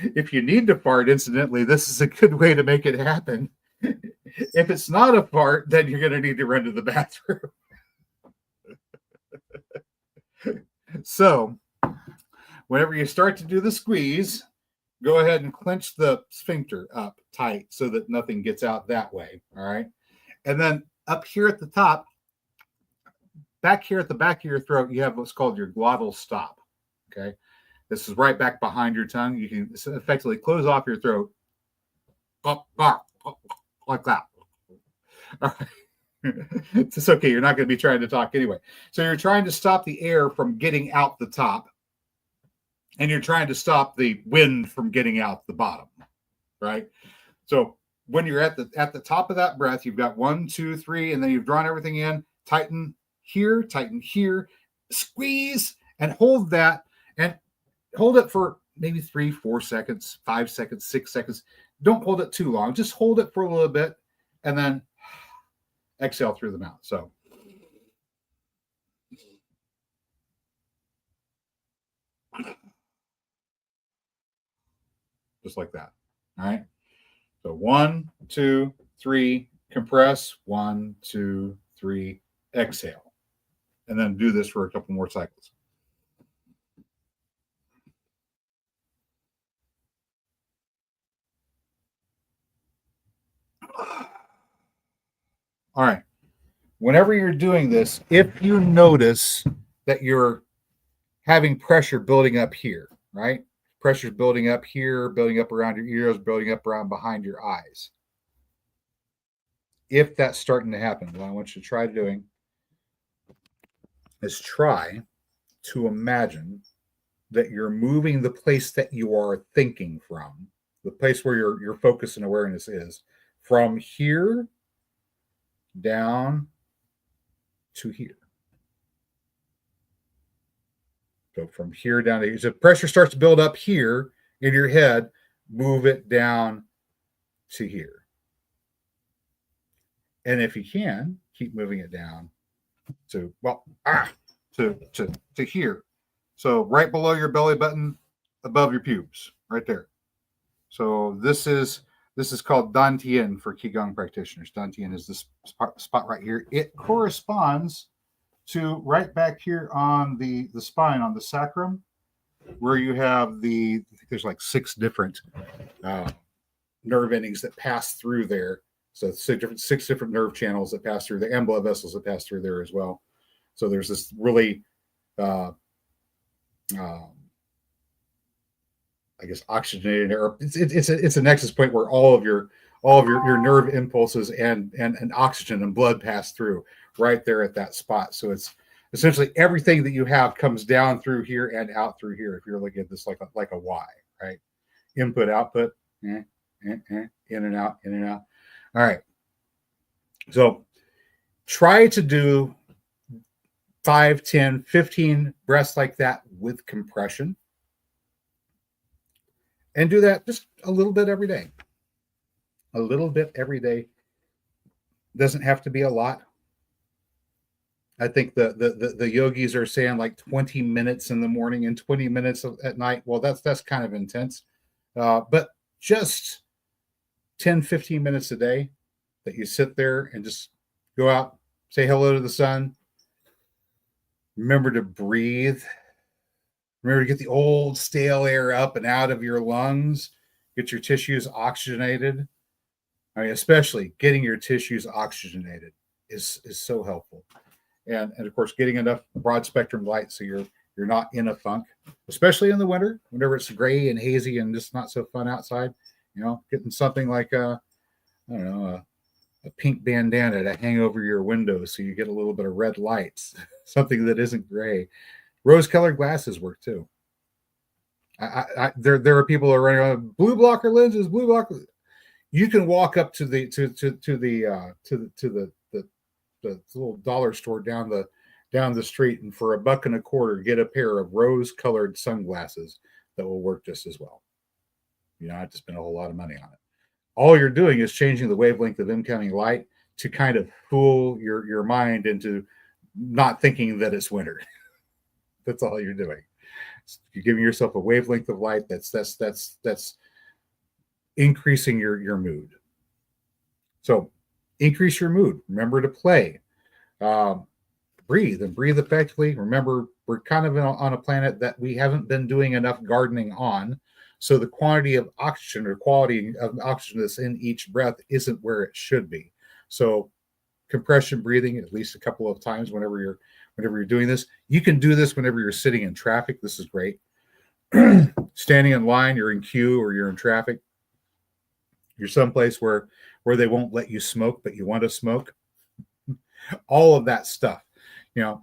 If you need to fart, incidentally, this is a good way to make it happen. If it's not a fart, then you're going to need to run to the bathroom. So, whenever you start to do the squeeze, go ahead and clench the sphincter up tight so that nothing gets out that way. All right. And then up here at the top, back here at the back of your throat, you have what's called your glottal stop. Okay. This is right back behind your tongue. You can effectively close off your throat like that. All right. It's okay. You're not going to be trying to talk anyway. So you're trying to stop the air from getting out the top, and you're trying to stop the wind from getting out the bottom, right? So when you're at the top of that breath, you've got 1, 2, 3, and then you've drawn everything in. Tighten here, squeeze, and hold that, and hold it for maybe 3, 4 seconds, 5 seconds, 6 seconds. Don't hold it too long. Just hold it for a little bit, and then exhale through the mouth. So just like that. All right. So 1, 2, 3, compress. 1, 2, 3, exhale. And then do this for a couple more cycles. All right. Whenever you're doing this, if you notice that you're having pressure building up here, right? Pressure's building up here, building up around your ears, building up around behind your eyes. If that's starting to happen, what I want you to try doing is try to imagine that you're moving the place that you are thinking from, the place where your focus and awareness is, from here down to here. So from here down to here. So pressure starts to build up here in your head, move it down to here. And if you can, keep moving it down to to here. So right below your belly button, above your pubes, right there. So this is called Dantian for Qigong practitioners. Dantian is this spot right here. It corresponds to right back here on the spine, on the sacrum, where you have there's like 6 different nerve endings that pass through there. So 6 different nerve channels that pass through there, and blood vessels that pass through there as well. So there's this really, I guess, oxygenated air. It's a nexus point where all of your nerve impulses and oxygen and blood pass through right there at that spot. So it's essentially everything that you have comes down through here and out through here. If you're looking at this like a Y, right? Input, output, in and out, in and out. All right. So try to do 5, 10, 15 breaths like that with compression. And do that just a little bit every day. A little bit every day. Doesn't have to be a lot. I think the yogis are saying like 20 minutes in the morning and 20 minutes at night. Well, that's kind of intense. But just 10, 15 minutes a day that you sit there and just go out, say hello to the sun. Remember to breathe. Remember to get the old stale air up and out of your lungs. Get your tissues oxygenated. I mean, especially getting your tissues oxygenated is so helpful. And of course, getting enough broad spectrum light so you're not in a funk, especially in the winter, whenever it's gray and hazy and just not so fun outside. You know, getting something like a pink bandana to hang over your window so you get a little bit of red lights, something that isn't gray. Rose-colored glasses work too. There are people who are running around blue blocker lenses, blue blocker. You can walk up to the little dollar store down the street, and for $1.25 get a pair of rose-colored sunglasses that will work just as well. You don't have to spend a whole lot of money on it. All you're doing is changing the wavelength of incoming light to kind of fool your mind into not thinking that it's winter. That's all you're doing. You're giving yourself a wavelength of light that's increasing your mood. So increase your mood. Remember to play. Breathe and breathe effectively. Remember, we're kind of on a planet that we haven't been doing enough gardening on. So the quantity of oxygen or quality of oxygen that's in each breath isn't where it should be. So compression breathing at least a couple of times whenever you're doing this. You can do this whenever you're sitting in traffic. This is great. Standing in line, you're in queue or you're in traffic. You're someplace where they won't let you smoke, but you want to smoke. All of that stuff, you know,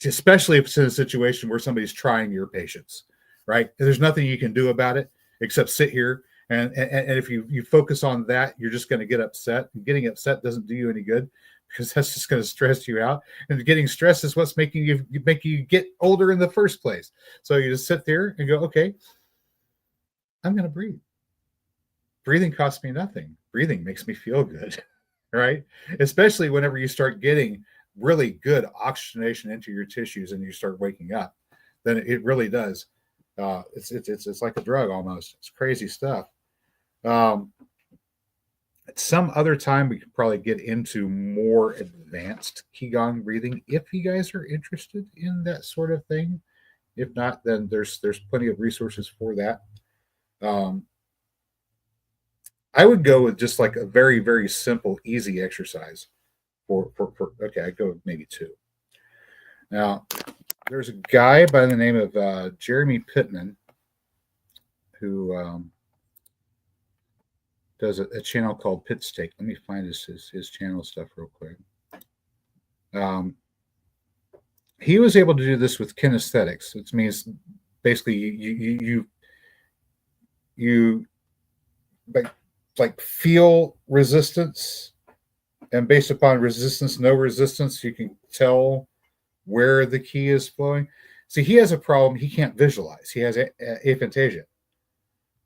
especially if it's in a situation where somebody's trying your patience, right? There's nothing you can do about it except sit here. And if you focus on that, you're just going to get upset. And getting upset doesn't do you any good because that's just going to stress you out. And getting stressed is what's making you get older in the first place. So you just sit there and go, okay, I'm going to breathe. Breathing costs me nothing. Breathing makes me feel good, right? Especially whenever you start getting really good oxygenation into your tissues and you start waking up, then it really does. It's like a drug almost. It's crazy stuff. At some other time, we could probably get into more advanced Qigong breathing if you guys are interested in that sort of thing. If not, then there's plenty of resources for that. I would go with just like a very, very simple, easy exercise for okay, I'd go with maybe 2. Now, there's a guy by the name of Jeremy Pittman who does a channel called Pit Steak. Let me find his channel stuff real quick. He was able to do this with kinesthetics, which means basically you like feel resistance, and based upon resistance, no resistance, you can tell where the key is flowing. See, he has a problem. He can't visualize. He has aphantasia.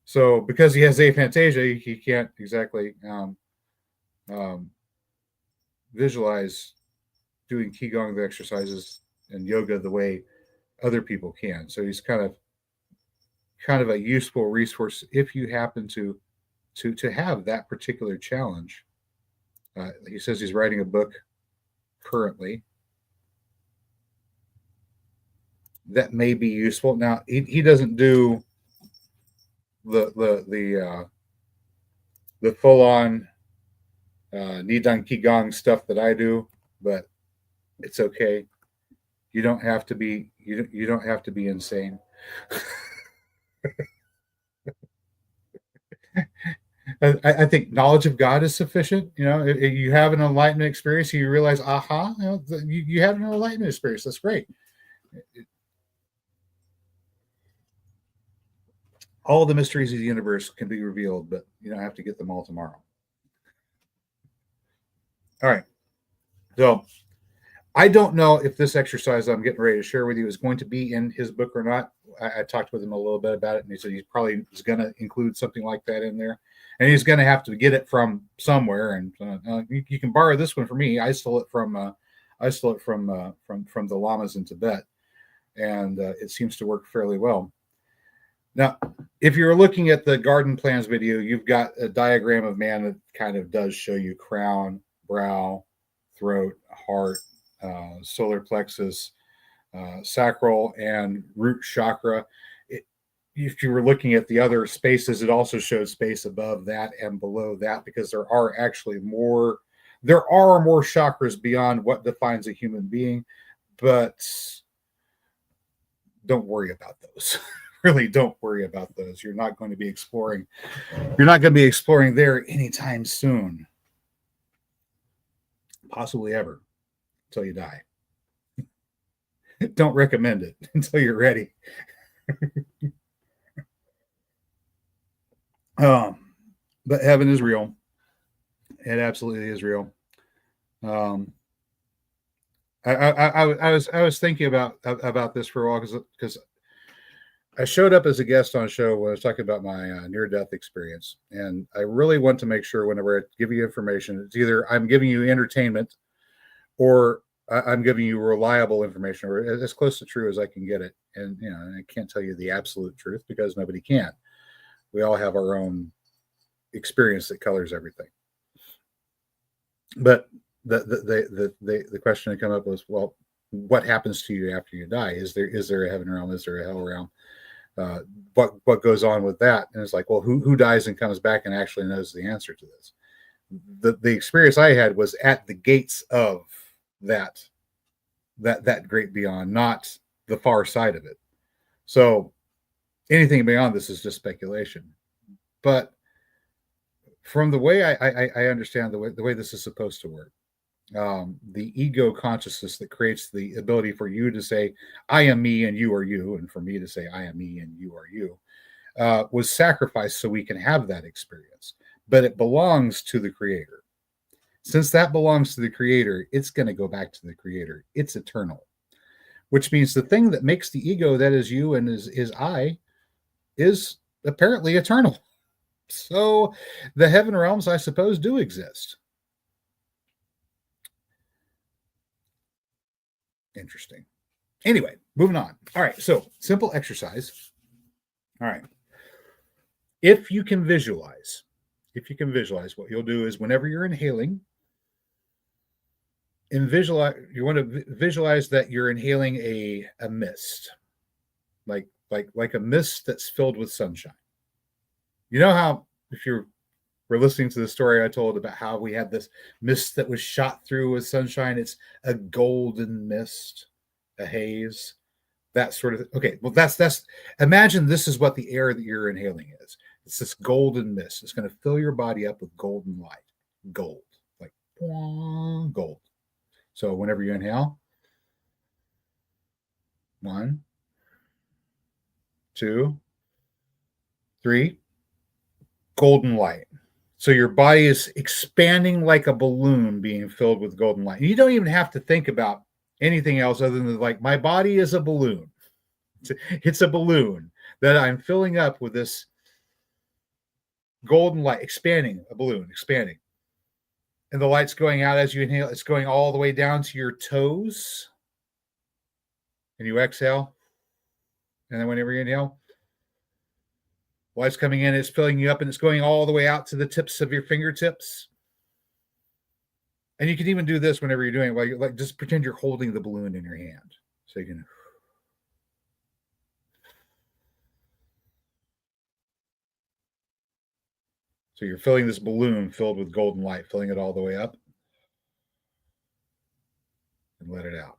So because he has aphantasia, he can't exactly visualize doing Qigong exercises and yoga the way other people can. So he's kind of a useful resource if you happen to have that particular challenge. He says he's writing a book currently that may be useful. Now he doesn't do the full on Nidan Qigong stuff that I do, but it's okay. You don't have to be you don't have to be insane. I think knowledge of God is sufficient. You know, if you have an enlightenment experience, you realize, aha, you know, you have an enlightenment experience. That's great. All the mysteries of the universe can be revealed, but you don't have to get them all tomorrow. All right. So I don't know if this exercise I'm getting ready to share with you is going to be in his book or not. I talked with him a little bit about it, and he said he probably is going to include something like that in there, and he's going to have to get it from somewhere. And you can borrow this one from me. I stole it from the lamas in Tibet, and it seems to work fairly well. Now, if you're looking at the garden plans video, you've got a diagram of man that kind of does show you crown, brow, throat, heart, solar plexus, sacral, and root chakra. If you were looking at the other spaces, it also showed space above that and below that, because there are more chakras beyond what defines a human being, but don't worry about those. Really don't worry about those. You're not going to be exploring there anytime soon, possibly ever, until you die. Don't recommend it until you're ready. But heaven is real. It absolutely is real. I was thinking about this for a while because I showed up as a guest on a show when I was talking about my near-death experience, and I really want to make sure whenever I give you information, it's either I'm giving you entertainment or I'm giving you reliable information, or as close to true as I can get it. And I can't tell you the absolute truth because nobody can. We all have our own experience that colors everything. But the question that came up was, well, what happens to you after you die? Is there a heaven realm? Is there a hell realm? What goes on with that? And it's like, well, who dies and comes back and actually knows the answer to this? The experience I had was at the gates of that great beyond, not the far side of it. So anything beyond this is just speculation. But from the way I understand the way this is supposed to work, the ego consciousness that creates the ability for you to say, I am me and you are you, and for me to say, I am me and you are you, was sacrificed so we can have that experience. But it belongs to the Creator. Since that belongs to the Creator, it's going to go back to the Creator. It's eternal, which means the thing that makes the ego that is you and is I is apparently eternal. So the heaven realms, I suppose, do exist. Interesting. Anyway, moving on. All right, so simple exercise. All right. If you can visualize, what you'll do is whenever you're inhaling, you want to visualize that you're inhaling a mist, like a mist that's filled with sunshine. You know how, if you were listening to the story I told about how we had this mist that was shot through with sunshine, it's a golden mist, a haze, that sort of. Okay, well, that's imagine this is what the air that you're inhaling is. It's this golden mist. It's going to fill your body up with golden light, gold, like gold. So whenever you inhale, 1, 2, 3, golden light. So your body is expanding like a balloon being filled with golden light. You don't even have to think about anything else other than like, my body is a balloon. It's a balloon that I'm filling up with this golden light, expanding, a balloon, expanding. And the light's going out as you inhale. It's going all the way down to your toes. and you exhale. And then whenever you inhale, life's coming in, it's filling you up, and it's going all the way out to the tips of your fingertips. And you can even do this whenever you're doing it. Well, you like just pretend you're holding the balloon in your hand, so you can. So you're filling this balloon filled with golden light, filling it all the way up, and let it out.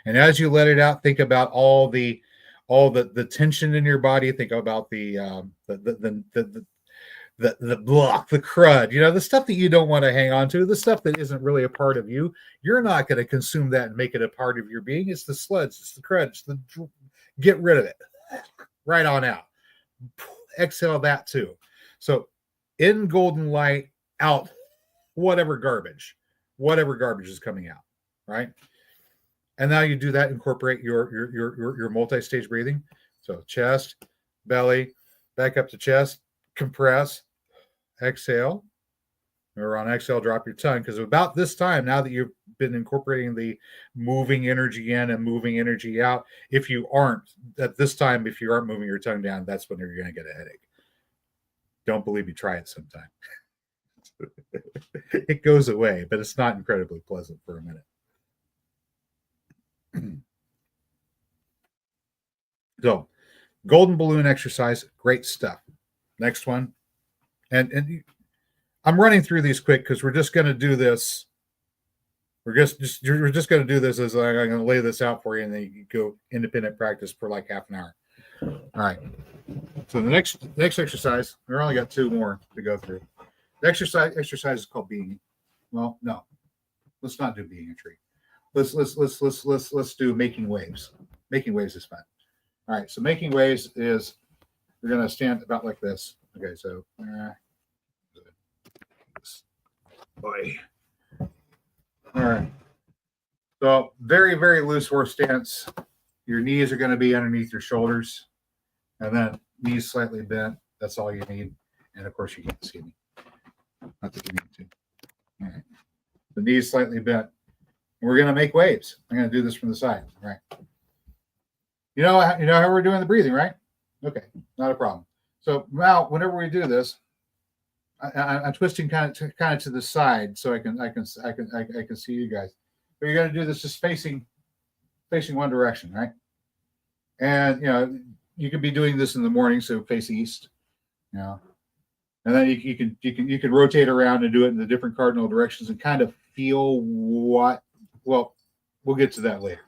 And as you let it out, think about all the tension in your body. Think about the block, the crud, the stuff that you don't want to hang on to, the stuff that isn't really a part of you. You're not going to consume that and make it a part of your being. It's the sludge, it's the crud, get rid of it right on out. Exhale that too. So in golden light, out whatever garbage is coming out, right? And now you do that, incorporate your multi-stage breathing. So chest, belly, back up to chest, compress, exhale. Or on exhale, drop your tongue. Because about this time, now that you've been incorporating the moving energy in and moving energy out, if you aren't moving your tongue down, that's when you're going to get a headache. Don't believe me, try it sometime. It goes away, but it's not incredibly pleasant for a minute. So, golden balloon exercise, great stuff. Next one. And I'm running through these quick because we're just going to do this. We're just going to do this as I'm going to lay this out for you, and then you can go independent practice for like half an hour. All right. So the next exercise, we've only got 2 more to go through. The exercise is called being. Well, no, let's not do being a tree. Let's do making waves. Making waves is fun. All right. So making waves is we're going to stand about like this. Okay. So. Boy. All right. So very, very loose horse stance. Your knees are going to be underneath your shoulders, and then knees slightly bent. That's all you need. And of course, you can't see me. Not that you need to. All right. The knees slightly bent. We're going to make waves. I'm going to do this from the side. All right. You know how we're doing the breathing, right? Okay, not a problem. So now, whenever we do this, I'm twisting kind of to the side so I can see you guys. But you're going to do this just facing one direction, right? And you could be doing this in the morning, so face east, and then you can rotate around and do it in the different cardinal directions and kind of feel what. Well, we'll get to that later.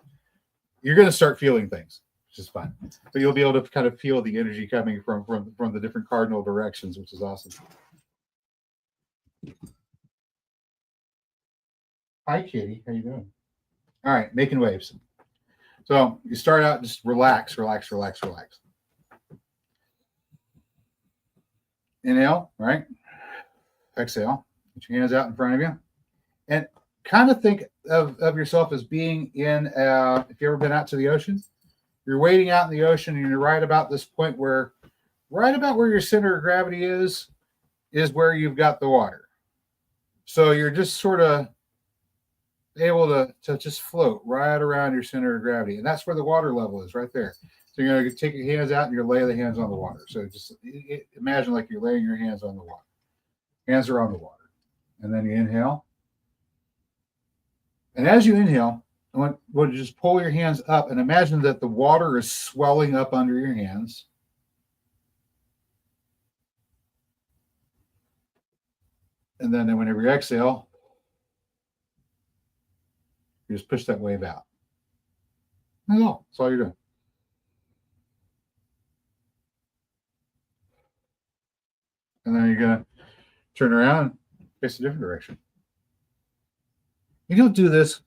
You're going to start feeling things, which is fun, but you'll be able to kind of feel the energy coming from the different cardinal directions, which is awesome. Hi, Kitty. How you doing? All right, making waves. So you start out just relax. Inhale, right? Exhale. Put your hands out in front of you. And kind of think of yourself as being in, if you've ever been out to the ocean, you're wading out in the ocean and you're right about this point where your center of gravity is where you've got the water. So you're just sort of able to just float right around your center of gravity. And that's where the water level is, right there. So you're going to take your hands out and you're lay the hands on the water. So just imagine like you're laying your hands on the water. Hands are on the water. And then you inhale. And as you inhale, I want you to just pull your hands up and imagine that the water is swelling up under your hands. And then whenever you exhale, you just push that wave out. That's all. That's all you're doing. And then you're going to turn around and face a different direction. You don't do this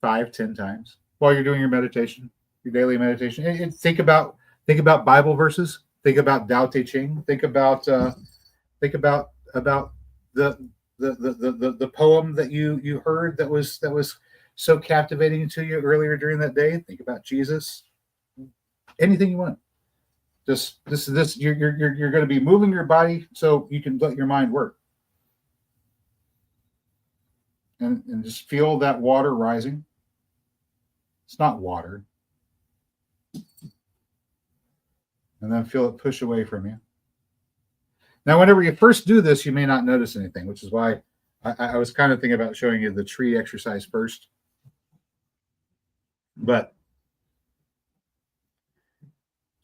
5-10 times while you're doing your meditation, your daily meditation. And think about Bible verses. Think about Tao Te Ching. Think about the poem that you heard that was so captivating to you earlier during that day. Think about Jesus. Anything you want. Just this you're going to be moving your body so you can let your mind work. And just feel that water rising. It's not water. And then feel it push away from you. Now, whenever you first do this, you may not notice anything, which is why I was kind of thinking about showing you the tree exercise first. But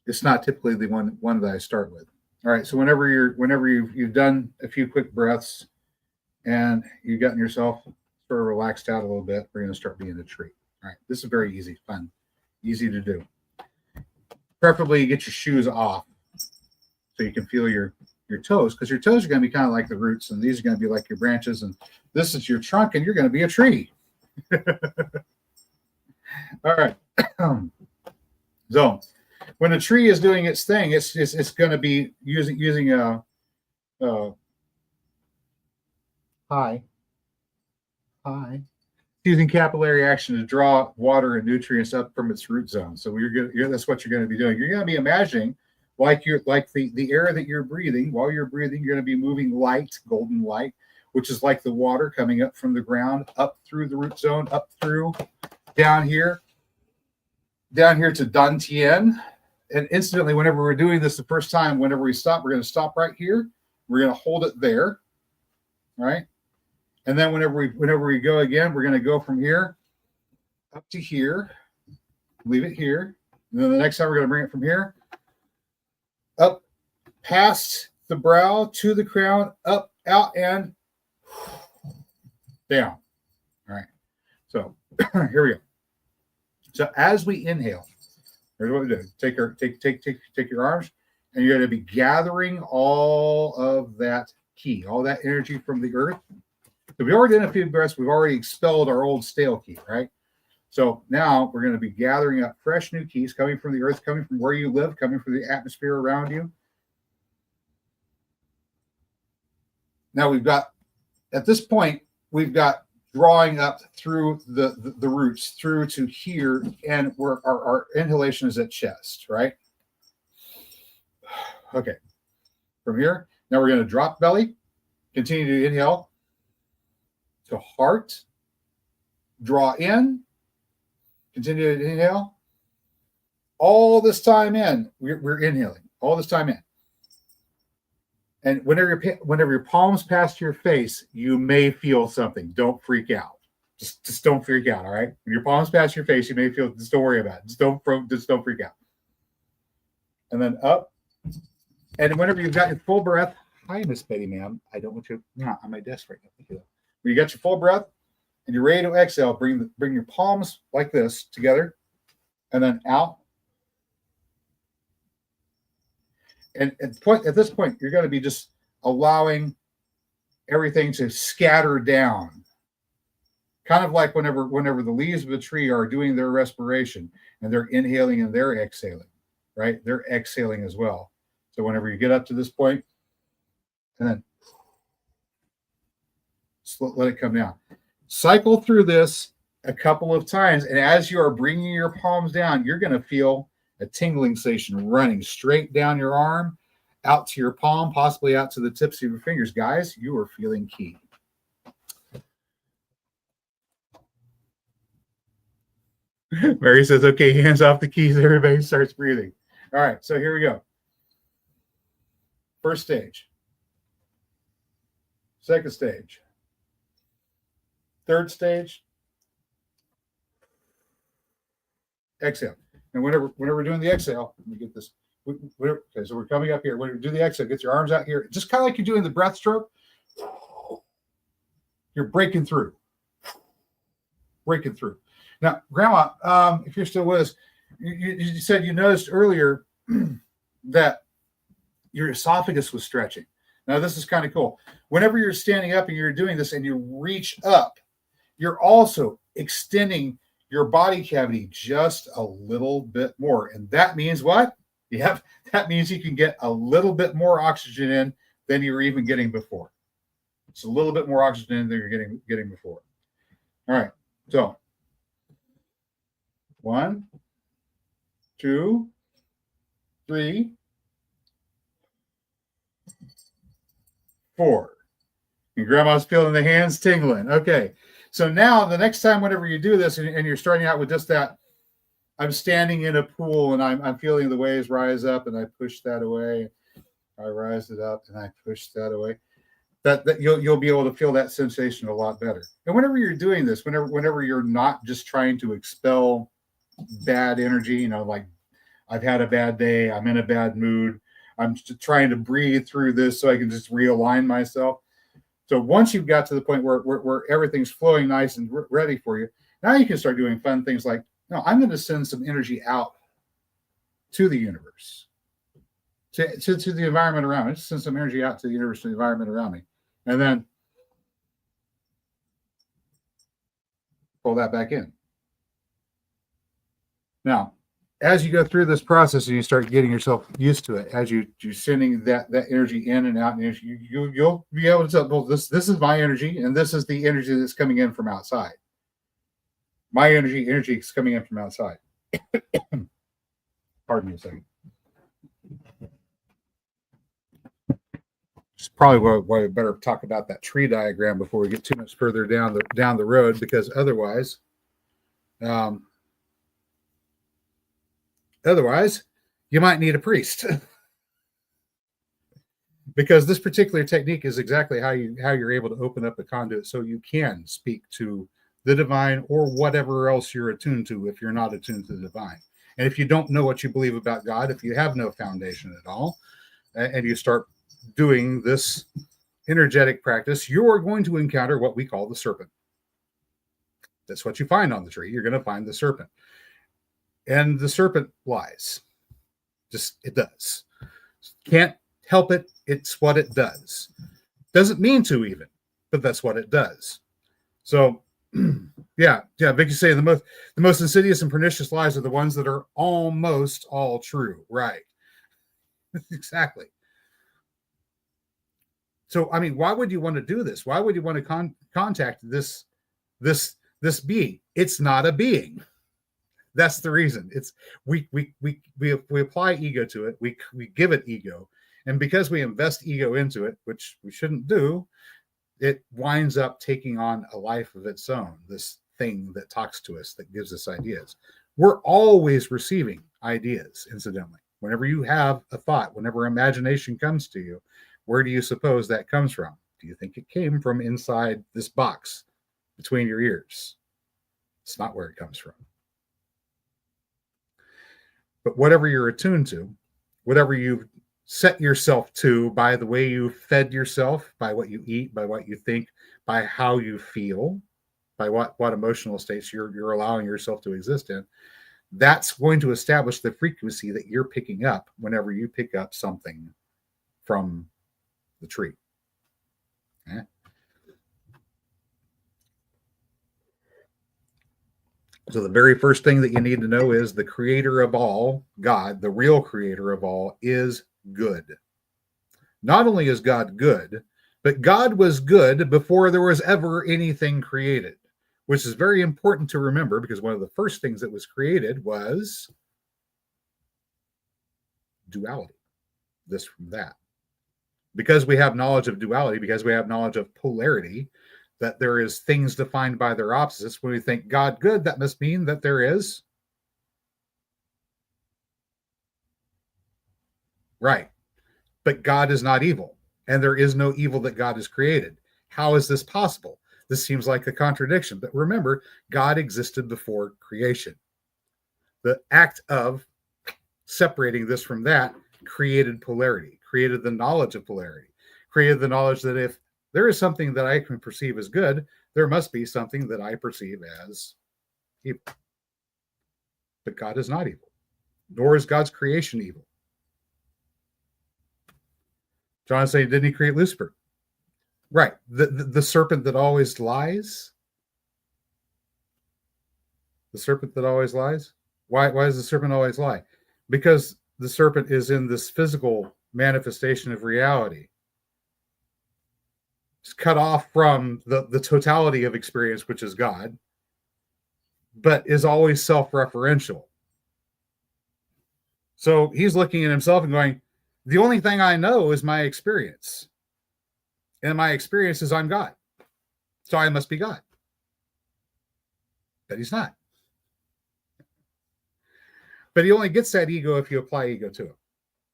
it's not typically the one that I start with. All right. So whenever you've done a few quick breaths and you've gotten yourself sort of relaxed out a little bit, we're going to start being a tree. All right. This is very easy, fun, easy to do. Preferably you get your shoes off so you can feel your toes, because your toes are going to be kind of like the roots, and these are going to be like your branches, and this is your trunk, and you're going to be a tree. All right. So when a tree is doing its thing, it's going to be using a using capillary action to draw water and nutrients up from its root zone. So that's what you're going to be doing. You're going to be imagining like the air that you're breathing. While you're breathing, you're going to be moving light, golden light, which is like the water coming up from the ground, up through the root zone, up through down here to Dantian. And instantly, whenever we're doing this the first time, whenever we stop, we're going to stop right here. We're going to hold it there, right? And then whenever we go again, we're going to go from here up to here, leave it here. And then the next time we're going to bring it from here up past the brow to the crown, up, out, and down. All right. So here we go. So as we inhale, here's what we do. Take your arms, and you're going to be gathering all of that ki, all that energy from the earth. So we already done a few breaths. We've already expelled our old stale ki, right? So now we're going to be gathering up fresh new keys coming from the earth, coming from where you live, coming from the atmosphere around you. Now at this point, we've got drawing up through the roots through to here, and where our inhalation is at chest, right? Okay. From here, now we're going to drop belly, continue to inhale to heart, draw in, continue to inhale. All this time in, we're inhaling. All this time in. And whenever your palms pass your face, you may feel something. Don't freak out. Just don't freak out, all right? When your palms pass your face, you may feel, just don't worry about it. Just don't freak out. And then up. And whenever you've got your full breath, hi, Miss Betty, ma'am. I don't want you not on my desk right now. When you got your full breath, and you're ready to exhale, bring your palms like this together, and then out. And at this point, you're going to be just allowing everything to scatter down. Kind of like whenever the leaves of a tree are doing their respiration, and they're inhaling and they're exhaling, right? They're exhaling as well. So whenever you get up to this point, and then let it come down. Cycle through this a couple of times, and as you are bringing your palms down, you're going to feel a tingling sensation running straight down your arm, out to your palm, possibly out to the tips of your fingers. Guys, you are feeling ki. Mary says, okay, hands off the keys. Everybody starts breathing. All right, so here we go. First stage. Second stage. Third stage, exhale. And whenever we're doing the exhale, let me get this. Okay, so we're coming up here. When you do the exhale, get your arms out here. Just kind of like you're doing the breath stroke. You're breaking through. Breaking through. Now, Grandma, if you're still with us, you said you noticed earlier that your esophagus was stretching. Now, this is kind of cool. Whenever you're standing up and you're doing this and you reach up, you're also extending your body cavity just a little bit more. And that means what? That means you can get a little bit more oxygen in than you were even getting before. It's a little bit more oxygen in than you're getting before. All right. So 1, 2, 3, 4. And Grandma's feeling the hands tingling. Okay. So now the next time, whenever you do this and you're starting out with just that I'm standing in a pool and I'm feeling the waves rise up, and I push that away. I rise it up and I push that away. That you'll be able to feel that sensation a lot better. And whenever you're doing this, whenever you're not just trying to expel bad energy, like I've had a bad day, I'm in a bad mood, I'm just trying to breathe through this so I can just realign myself. So once you've got to the point where everything's flowing nice and ready for you, now you can start doing fun things like, no, I'm going to send some energy out to the universe, to the environment around me. Just send some energy out to the universe, to the environment around me, and then pull that back in. Now, as you go through this process and you start getting yourself used to it, as you're sending that energy in and out, and you'll be able to tell, well, this is my energy, and this is the energy that's coming in from outside. My energy is coming in from outside. Pardon me a second. It's probably why we better talk about that tree diagram before we get too much further down the road, because otherwise, you might need a priest. Because this particular technique is exactly how you're able to open up a conduit so you can speak to the divine or whatever else you're attuned to if you're not attuned to the divine. And if you don't know what you believe about God, if you have no foundation at all, and you start doing this energetic practice, you're going to encounter what we call the serpent. That's what you find on the tree. You're going to find the serpent. And the serpent lies. Just, it does. Can't help it. It's what it does. Doesn't mean to even, but that's what it does. So, yeah. Vicky saying the most insidious and pernicious lies are the ones that are almost all true. Right. Exactly. So, I mean, why would you want to do this? Why would you want to contact this being? It's not a being. That's the reason. It's we apply ego to it. We give it ego, and because we invest ego into it, which we shouldn't do, it winds up taking on a life of its own. This thing that talks to us, that gives us ideas. We're always receiving ideas. Incidentally, whenever you have a thought, whenever imagination comes to you, where do you suppose that comes from? Do you think it came from inside this box between your ears? It's not where it comes from. But whatever you're attuned to, whatever you've set yourself to by the way you fed yourself, by what you eat, by what you think, by how you feel, by what emotional states you're allowing yourself to exist in, that's going to establish the frequency that you're picking up whenever you pick up something from the tree. Okay? So the very first thing that you need to know is the creator of all, God, the real creator of all, is good. Not only is God good, but God was good before there was ever anything created, which is very important to remember, because one of the first things that was created was duality, this from that. Because we have knowledge of duality, because we have knowledge of polarity, that there is things defined by their opposites. When we think God good, that must mean that there is right. But God is not evil, and there is no evil that God has created. How is this possible? This seems like a contradiction, but remember, God existed before creation. The act of separating this from that created polarity, created the knowledge of polarity, created the knowledge that if there is something that I can perceive as good, there must be something that I perceive as evil. But God is not evil, nor is God's creation evil. John is saying, didn't he create Lucifer? Right. The serpent that always lies. The serpent that always lies. Why does the serpent always lie? Because the serpent is in this physical manifestation of reality. It's cut off from the totality of experience, which is God, but is always self-referential. So he's looking at himself and going, the only thing I know is my experience. And my experience is I'm God. So I must be God. But he's not. But he only gets that ego if you apply ego to him.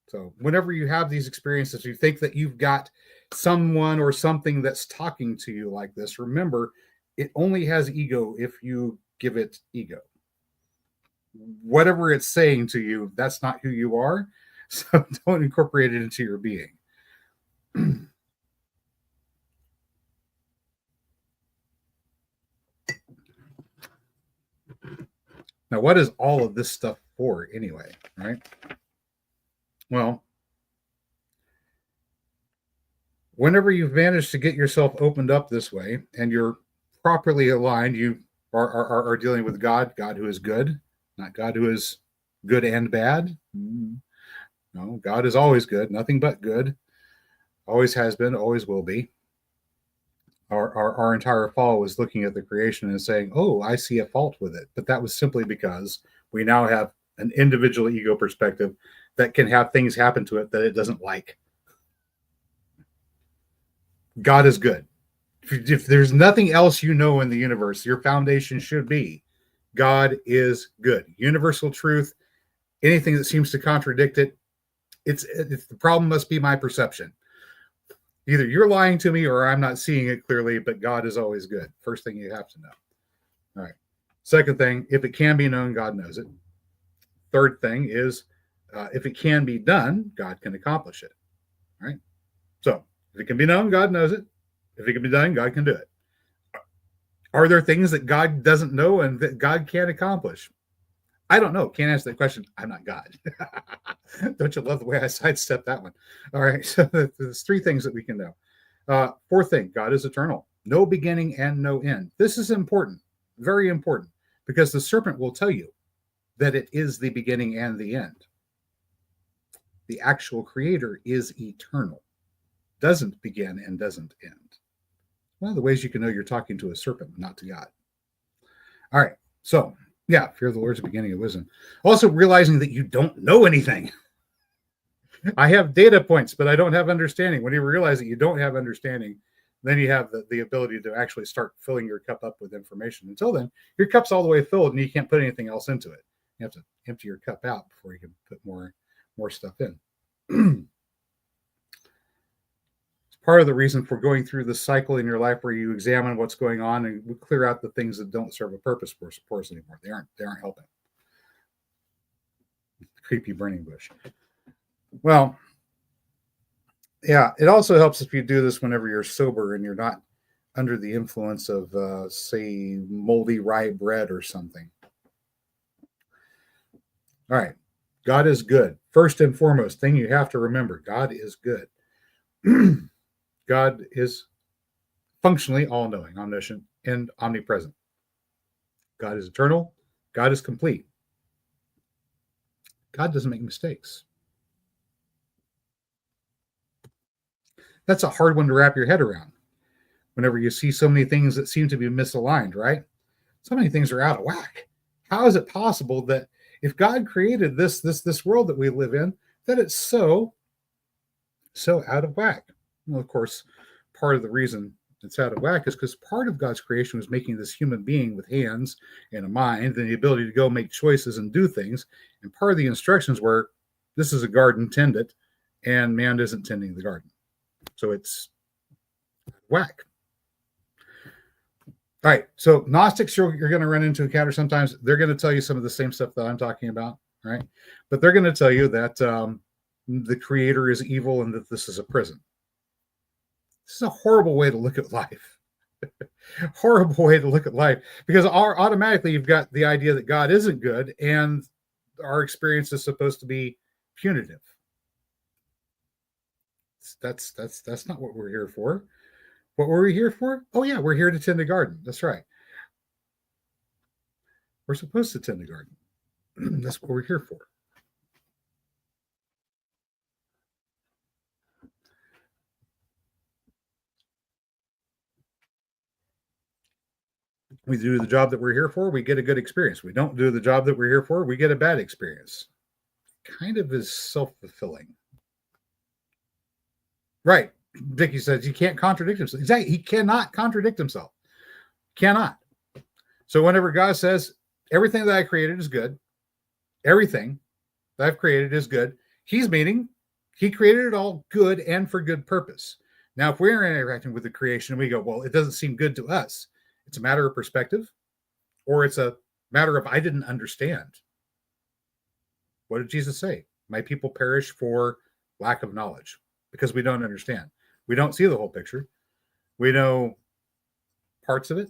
So whenever you have these experiences, you think that you've got someone or something that's talking to you like this, remember, it only has ego if you give it ego. Whatever it's saying to you, that's not who you are. So don't incorporate it into your being. Now, what is all of this stuff for anyway, right? Well, whenever you've managed to get yourself opened up this way and you're properly aligned, you are dealing with God who is good, not God who is good and bad. No, God is always good, nothing but good, always has been, always will be. Our entire fall was looking at the creation and saying, oh, I see a fault with it. But that was simply because we now have an individual ego perspective that can have things happen to it that it doesn't like. God is good. If there's nothing else you know in the universe, your foundation should be God is good. Universal truth. Anything that seems to contradict it, it's the problem must be my perception. Either you're lying to me or I'm not seeing it clearly, but God is always good. First thing you have to know. All right. Second thing, if it can be known, God knows it. Third thing is, if it can be done, God can accomplish it. All right. So if it can be known, God knows it. If it can be done, God can do it. Are there things that God doesn't know and that God can't accomplish? I don't know. Can't answer that question. I'm not God. Don't you love the way I sidestepped that one? All right. So there's three things that we can know. Fourth thing, God is eternal. No beginning and no end. This is important. Very important. Because the serpent will tell you that it is the beginning and the end. The actual creator is eternal. Doesn't begin and doesn't end. One of the ways you can know you're talking to a serpent, not to God. All right. So yeah, fear of the Lord is the beginning of wisdom. Also realizing that you don't know anything. I have data points, but I don't have understanding. When you realize that you don't have understanding, then you have the ability to actually start filling your cup up with information. Until then, your cup's all the way filled and you can't put anything else into it. You have to empty your cup out before you can put more stuff in. Part of the reason for going through the cycle in your life where you examine what's going on and clear out the things that don't serve a purpose for us anymore. They aren't helping. Creepy burning bush. Well, yeah, it also helps if you do this whenever you're sober and you're not under the influence of, say, moldy rye bread or something. All right. God is good. First and foremost thing you have to remember, God is good. God is functionally all-knowing, omniscient, and omnipresent. God is eternal. God is complete. God doesn't make mistakes. That's a hard one to wrap your head around whenever you see so many things that seem to be misaligned, right? So many things are out of whack. How is it possible that if God created this world that we live in, that it's so out of whack? Well, of course, part of the reason it's out of whack is because part of God's creation was making this human being with hands and a mind and the ability to go make choices and do things. And part of the instructions were, this is a garden, tend it, and man isn't tending the garden. So it's whack. All right. So Gnostics, you're going to run into encounter sometimes. They're going to tell you some of the same stuff that I'm talking about, right? But they're going to tell you that the creator is evil and that this is a prison. This is a horrible way to look at life. Horrible way to look at life, because automatically you've got the idea that God isn't good and our experience is supposed to be punitive. That's not what we're here for. What were we here for? Oh yeah, we're here to tend a garden. That's right. We're supposed to tend a garden. That's what we're here for. We do the job that we're here for, we get a good experience. We don't do the job that we're here for, we get a bad experience. Kind of is self-fulfilling. Right. Dickie says he can't contradict himself. Exactly. He cannot contradict himself. Cannot. So whenever God says everything that I created is good, Everything that I've created is good. He's meaning he created it all good and for good purpose. Now, if we're interacting with the creation and we go, well, it doesn't seem good to us, it's a matter of perspective, or it's a matter of I didn't understand. What did Jesus say? My people perish for lack of knowledge because we don't understand. We don't see the whole picture. We know parts of it.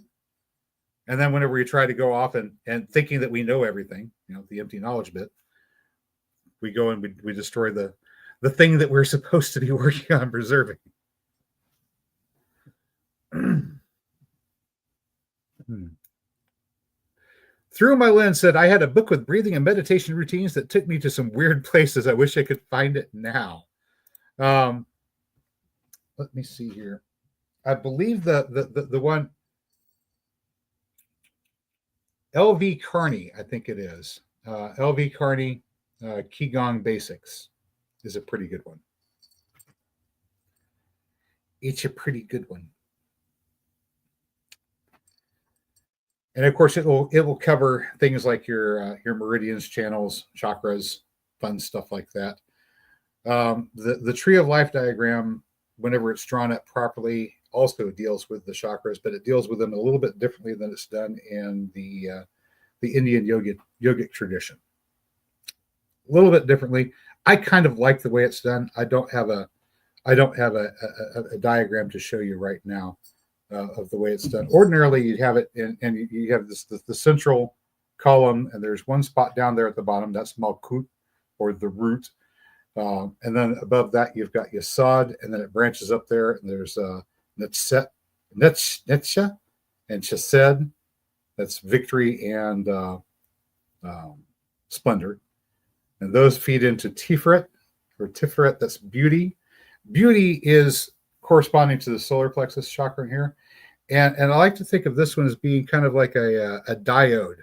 And then whenever we try to go off and thinking that we know everything, the empty knowledge bit, we go and we destroy the thing that we're supposed to be working on preserving. Through my lens said, I had a book with breathing and meditation routines that took me to some weird places. I wish I could find it now. Let me see here. I believe the one, L.V. Carney, I think it is. L.V. Carney, Qigong Basics is a pretty good one. It's a pretty good one. And of course, it will cover things like your meridians, channels, chakras, fun stuff like that. The Tree of Life diagram, whenever it's drawn up properly, also deals with the chakras, but it deals with them a little bit differently than it's done in the Indian yogic tradition. A little bit differently. I kind of like the way it's done. I don't have a diagram to show you right now of the way it's done. Ordinarily, you'd have it and you have the central column, and there's one spot down there at the bottom. That's Malkut, or the root. And then above that, you've got Yasod, and then it branches up there, and there's Netsha, and Chesed. That's victory and splendor. And those feed into Tiferet, or Tiferet, that's beauty. Beauty is corresponding to the solar plexus chakra here. And I like to think of this one as being kind of like a diode.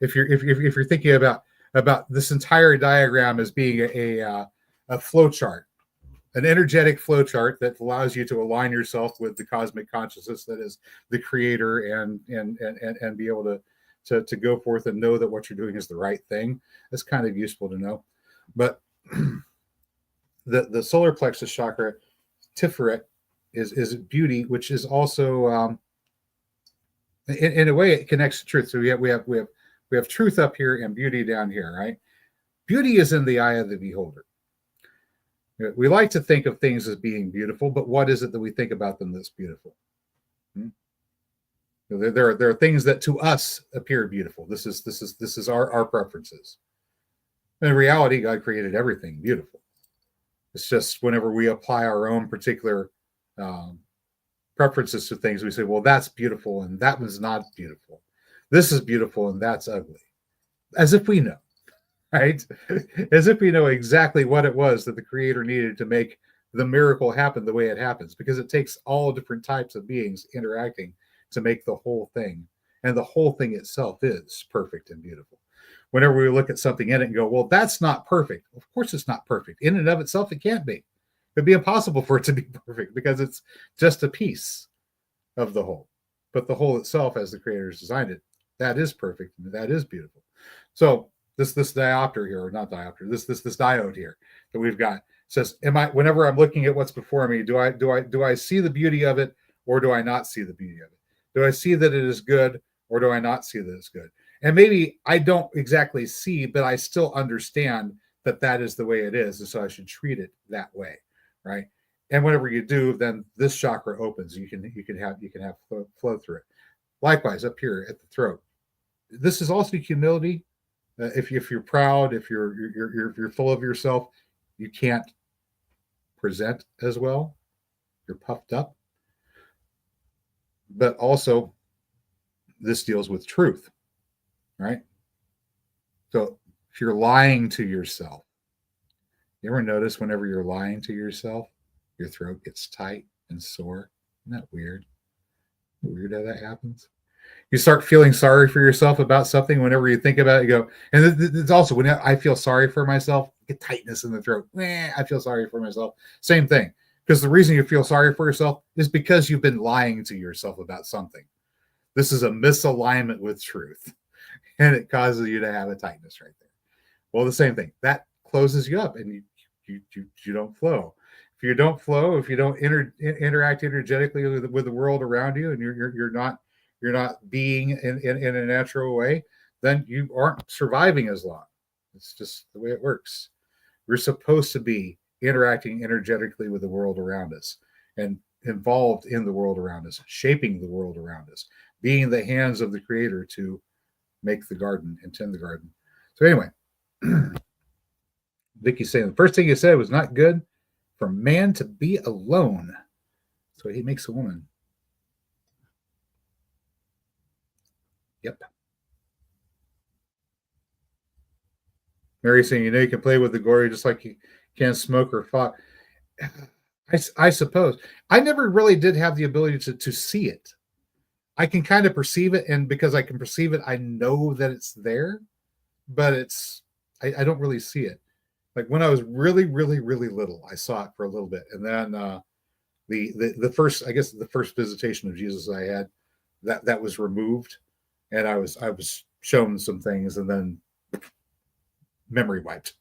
If you're thinking about this entire diagram as being a flow chart, an energetic flow chart that allows you to align yourself with the cosmic consciousness that is the creator, and be able to go forth and know that what you're doing is the right thing. That's kind of useful to know. But the solar plexus chakra, Tiferet, is beauty, which is also in a way it connects to truth. So we have truth up here and beauty down here, right? Beauty is in the eye of the beholder. We like to think of things as being beautiful, but what is it that we think about them that's beautiful? There are things that to us appear beautiful. This is our preferences. In reality, God created everything beautiful. It's just whenever we apply our own particular preferences to things, we say, well, that's beautiful and that was not beautiful. This is beautiful and that's ugly. As if we know, right? As if we know exactly what it was that the creator needed to make the miracle happen the way it happens, because it takes all different types of beings interacting to make the whole thing. And the whole thing itself is perfect and beautiful. Whenever we look at something in it and go, well, that's not perfect. Of course it's not perfect. In and of itself, it can't be. It'd be impossible for it to be perfect because it's just a piece of the whole. But the whole itself, as the creator has designed it, that is perfect and that is beautiful. So this diopter here, or not diopter, this diode here that we've got says, whenever I'm looking at what's before me, do I see the beauty of it, or do I not see the beauty of it? Do I see that it is good, or do I not see that it's good? And maybe I don't exactly see, but I still understand that is the way it is, and so I should treat it that way, right? And whenever you do, then this chakra opens. You can have flow through it. Likewise, up here at the throat, this is also humility. If you're proud, if you're full of yourself, you can't present as well. You're puffed up. But also, this deals with truth, right? So if you're lying to yourself, you ever notice whenever you're lying to yourself, your throat gets tight and sore? Isn't that weird? Weird how that happens. You start feeling sorry for yourself about something. Whenever you think about it, you go, and it's also when I feel sorry for myself, get tightness in the throat. I feel sorry for myself. Same thing. Because the reason you feel sorry for yourself is because you've been lying to yourself about something. This is a misalignment with truth, and it causes you to have a tightness right there. Well, the same thing that closes you up, and you don't flow. If you don't flow, if you don't interact energetically with the world around you, and you're not being in a natural way, then you aren't surviving as long. It's just the way it works. We're supposed to be interacting energetically with the world around us and involved in the world around us, shaping the world around us, being the hands of the creator to make the garden and tend the garden. So anyway, Vicky's saying the first thing he said was not good for man to be alone. So he makes a woman. Yep. Mary saying, you can play with the glory just like you can smoke or fog. I suppose. I never really did have the ability to see it. I can kind of perceive it, and because I can perceive it, I know that it's there, but I don't really see it. Like when I was really, really, really little, I saw it for a little bit, and then the first, I guess, the first visitation of Jesus I had, that was removed, and I was shown some things, and then memory wiped.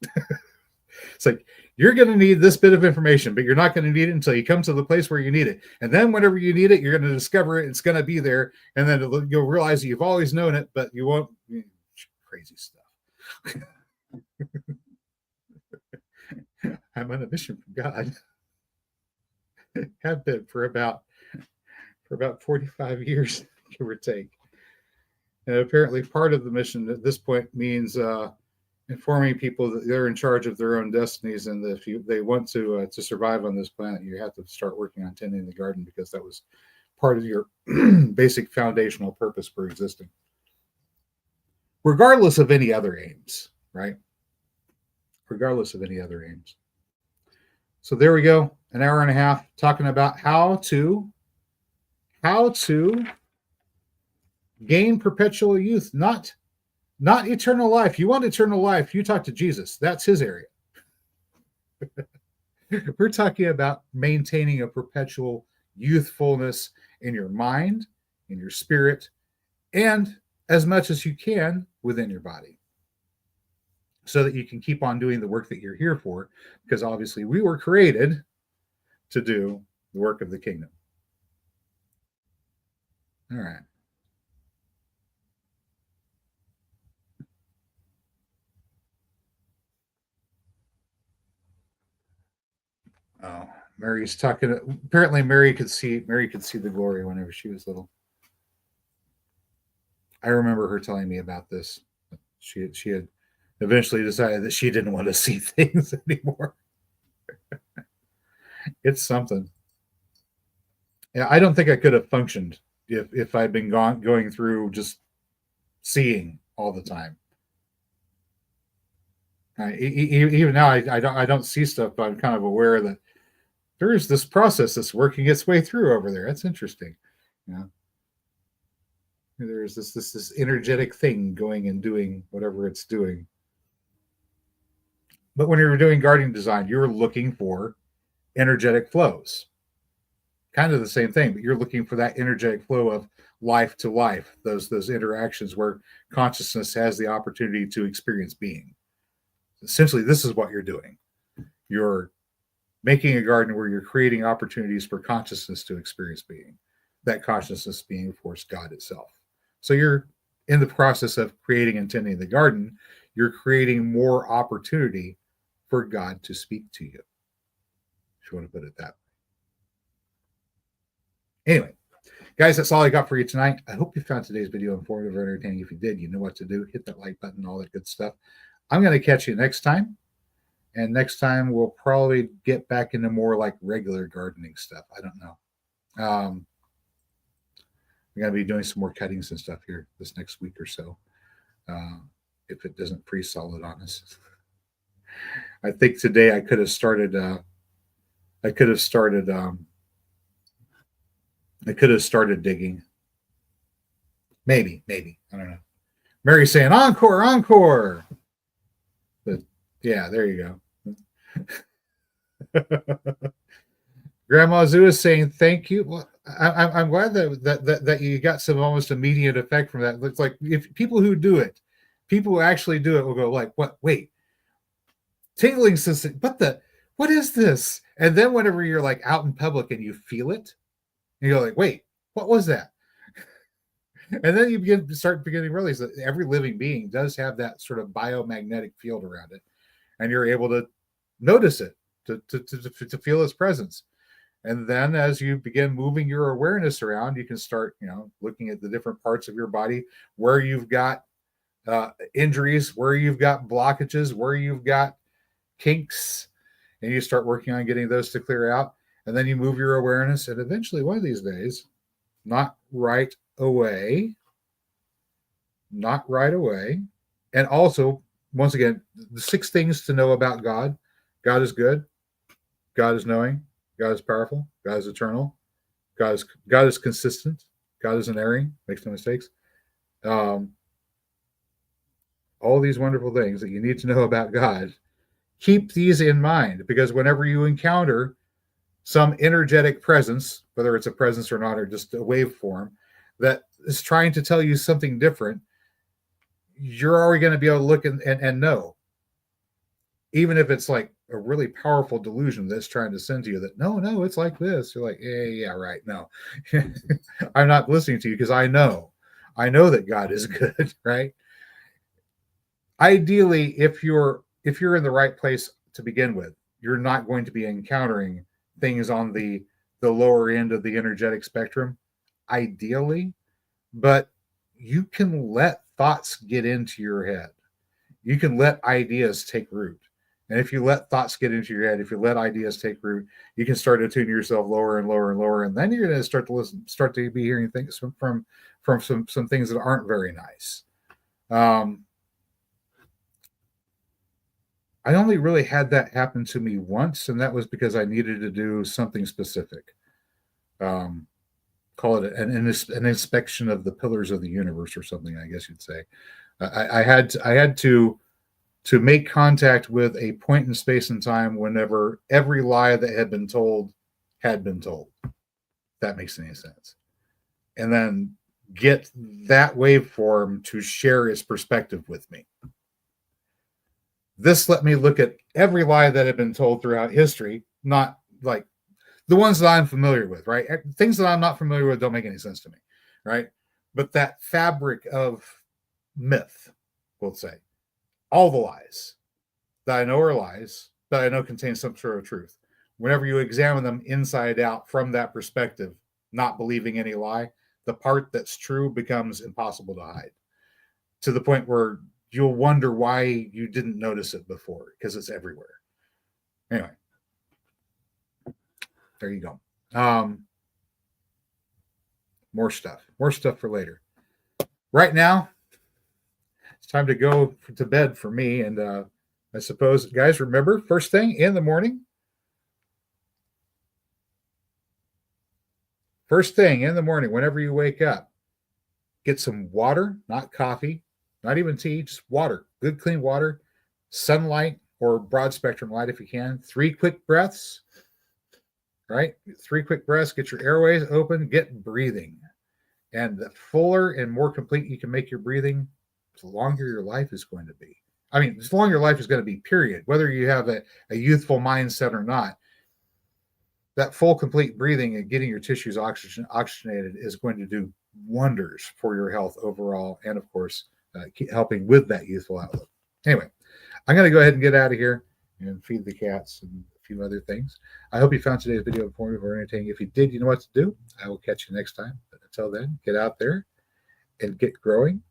It's like, you're going to need this bit of information, but you're not going to need it until you come to the place where you need it. And then whenever you need it, you're going to discover it. It's going to be there. And then you'll realize that you've always known it, but you won't. Crazy stuff. I'm on a mission from God. Have been for about 45 years, give or take. And apparently part of the mission at this point means informing people that they're in charge of their own destinies, and that if they want to survive on this planet, you have to start working on tending the garden, because that was part of your basic foundational purpose for existing, regardless of any other aims, right? Regardless of any other aims. So there we go, an hour and a half talking about how to gain perpetual youth, not eternal life. You want eternal life, you talk to Jesus. That's his area. We're talking about maintaining a perpetual youthfulness in your mind, in your spirit, and as much as you can within your body, so that you can keep on doing the work that you're here for, because obviously we were created to do the work of the kingdom. All right. Oh, Mary's talking. Apparently, Mary could see the glory whenever she was little. I remember her telling me about this. She had eventually decided that she didn't want to see things anymore. It's something. Yeah, I don't think I could have functioned if I'd been going through just seeing all the time. Even now, I don't see stuff, but I'm kind of aware that there is this process that's working its way through over there. That's interesting. Yeah. There's this energetic thing going and doing whatever it's doing. But when you're doing gardening design, you're looking for energetic flows. Kind of the same thing, but you're looking for that energetic flow of life to life, those interactions where consciousness has the opportunity to experience being. Essentially, this is what you're doing. You're making a garden where you're creating opportunities for consciousness to experience being. That consciousness being, of course, God itself. So you're in the process of creating and tending the garden. You're creating more opportunity for God to speak to you, if you want to put it that way. Anyway, guys, that's all I got for you tonight. I hope you found today's video informative or entertaining. If you did, you know what to do. Hit that like button, all that good stuff. I'm going to catch you next time. And next time, we'll probably get back into more like regular gardening stuff. I don't know. We're going to be doing some more cuttings and stuff here this next week or so, if it doesn't freeze solid on us. I think today I could have started digging. Maybe. I don't know. Mary's saying, encore, encore. But yeah, there you go. Grandma Zoo is saying thank you. Well, I'm glad that you got some almost immediate effect from that. It's like if people who actually do it will go like, what? Wait, tingling sensation. What is this? And then whenever you're like out in public and you feel it, and you're like, wait, what was that? And then you beginning to realize that every living being does have that sort of biomagnetic field around it, and you're able to notice it, to feel its presence. And then as you begin moving your awareness around, you can start, looking at the different parts of your body where you've got injuries, where you've got blockages, where you've got kinks, and you start working on getting those to clear out. And then you move your awareness, and eventually one of these days, not right away, and also, once again, the 6 things to know about God. God is good. God is knowing. God is powerful. God is eternal. God is consistent. God is unerring. Makes no mistakes. All these wonderful things that you need to know about God. Keep these in mind, because whenever you encounter some energetic presence, whether it's a presence or not, or just a waveform that is trying to tell you something different, you're already going to be able to look and know, even if it's like a really powerful delusion that's trying to send to you that no, it's like this. You're like, yeah, right. No, I'm not listening to you, because I know that God is good, right? Ideally, if you're in the right place to begin with, you're not going to be encountering things on the lower end of the energetic spectrum, ideally, but you can let thoughts get into your head. You can let ideas take root. And if you let thoughts get into your head, if you let ideas take root, you can start to tune yourself lower and lower and lower. And then you're going to start to be hearing things from some things that aren't very nice. I only really had that happen to me once, and that was because I needed to do something specific. Call it an inspection of the pillars of the universe, or something, I guess you'd say. I had to make contact with a point in space and time whenever every lie that had been told. If that makes any sense. And then get that waveform to share its perspective with me. This let me look at every lie that had been told throughout history, not like the ones that I'm familiar with, right? Things that I'm not familiar with don't make any sense to me, right? But that fabric of myth, we'll say, all the lies that I know are lies, that I know contain some sort of truth. Whenever you examine them inside out from that perspective, not believing any lie, the part that's true becomes impossible to hide, to the point where you'll wonder why you didn't notice it before, because it's everywhere. Anyway, there you go. More stuff for later. Right now, it's time to go to bed for me. And I suppose, guys, remember, first thing in the morning, whenever you wake up, get some water, not coffee, not even tea, just water, good clean water, sunlight or broad spectrum light if you can. 3 quick breaths, right? 3 quick breaths, get your airways open, get breathing. And the fuller and more complete you can make your breathing, the longer your life is going to be. I mean, the longer your life is going to be, period. Whether you have a youthful mindset or not, that full, complete breathing and getting your tissues oxygenated is going to do wonders for your health overall, and of course, helping with that youthful outlook. Anyway, I'm going to go ahead and get out of here and feed the cats and a few other things. I hope you found today's video informative or entertaining. If you did, you know what to do. I will catch you next time. But until then, get out there and get growing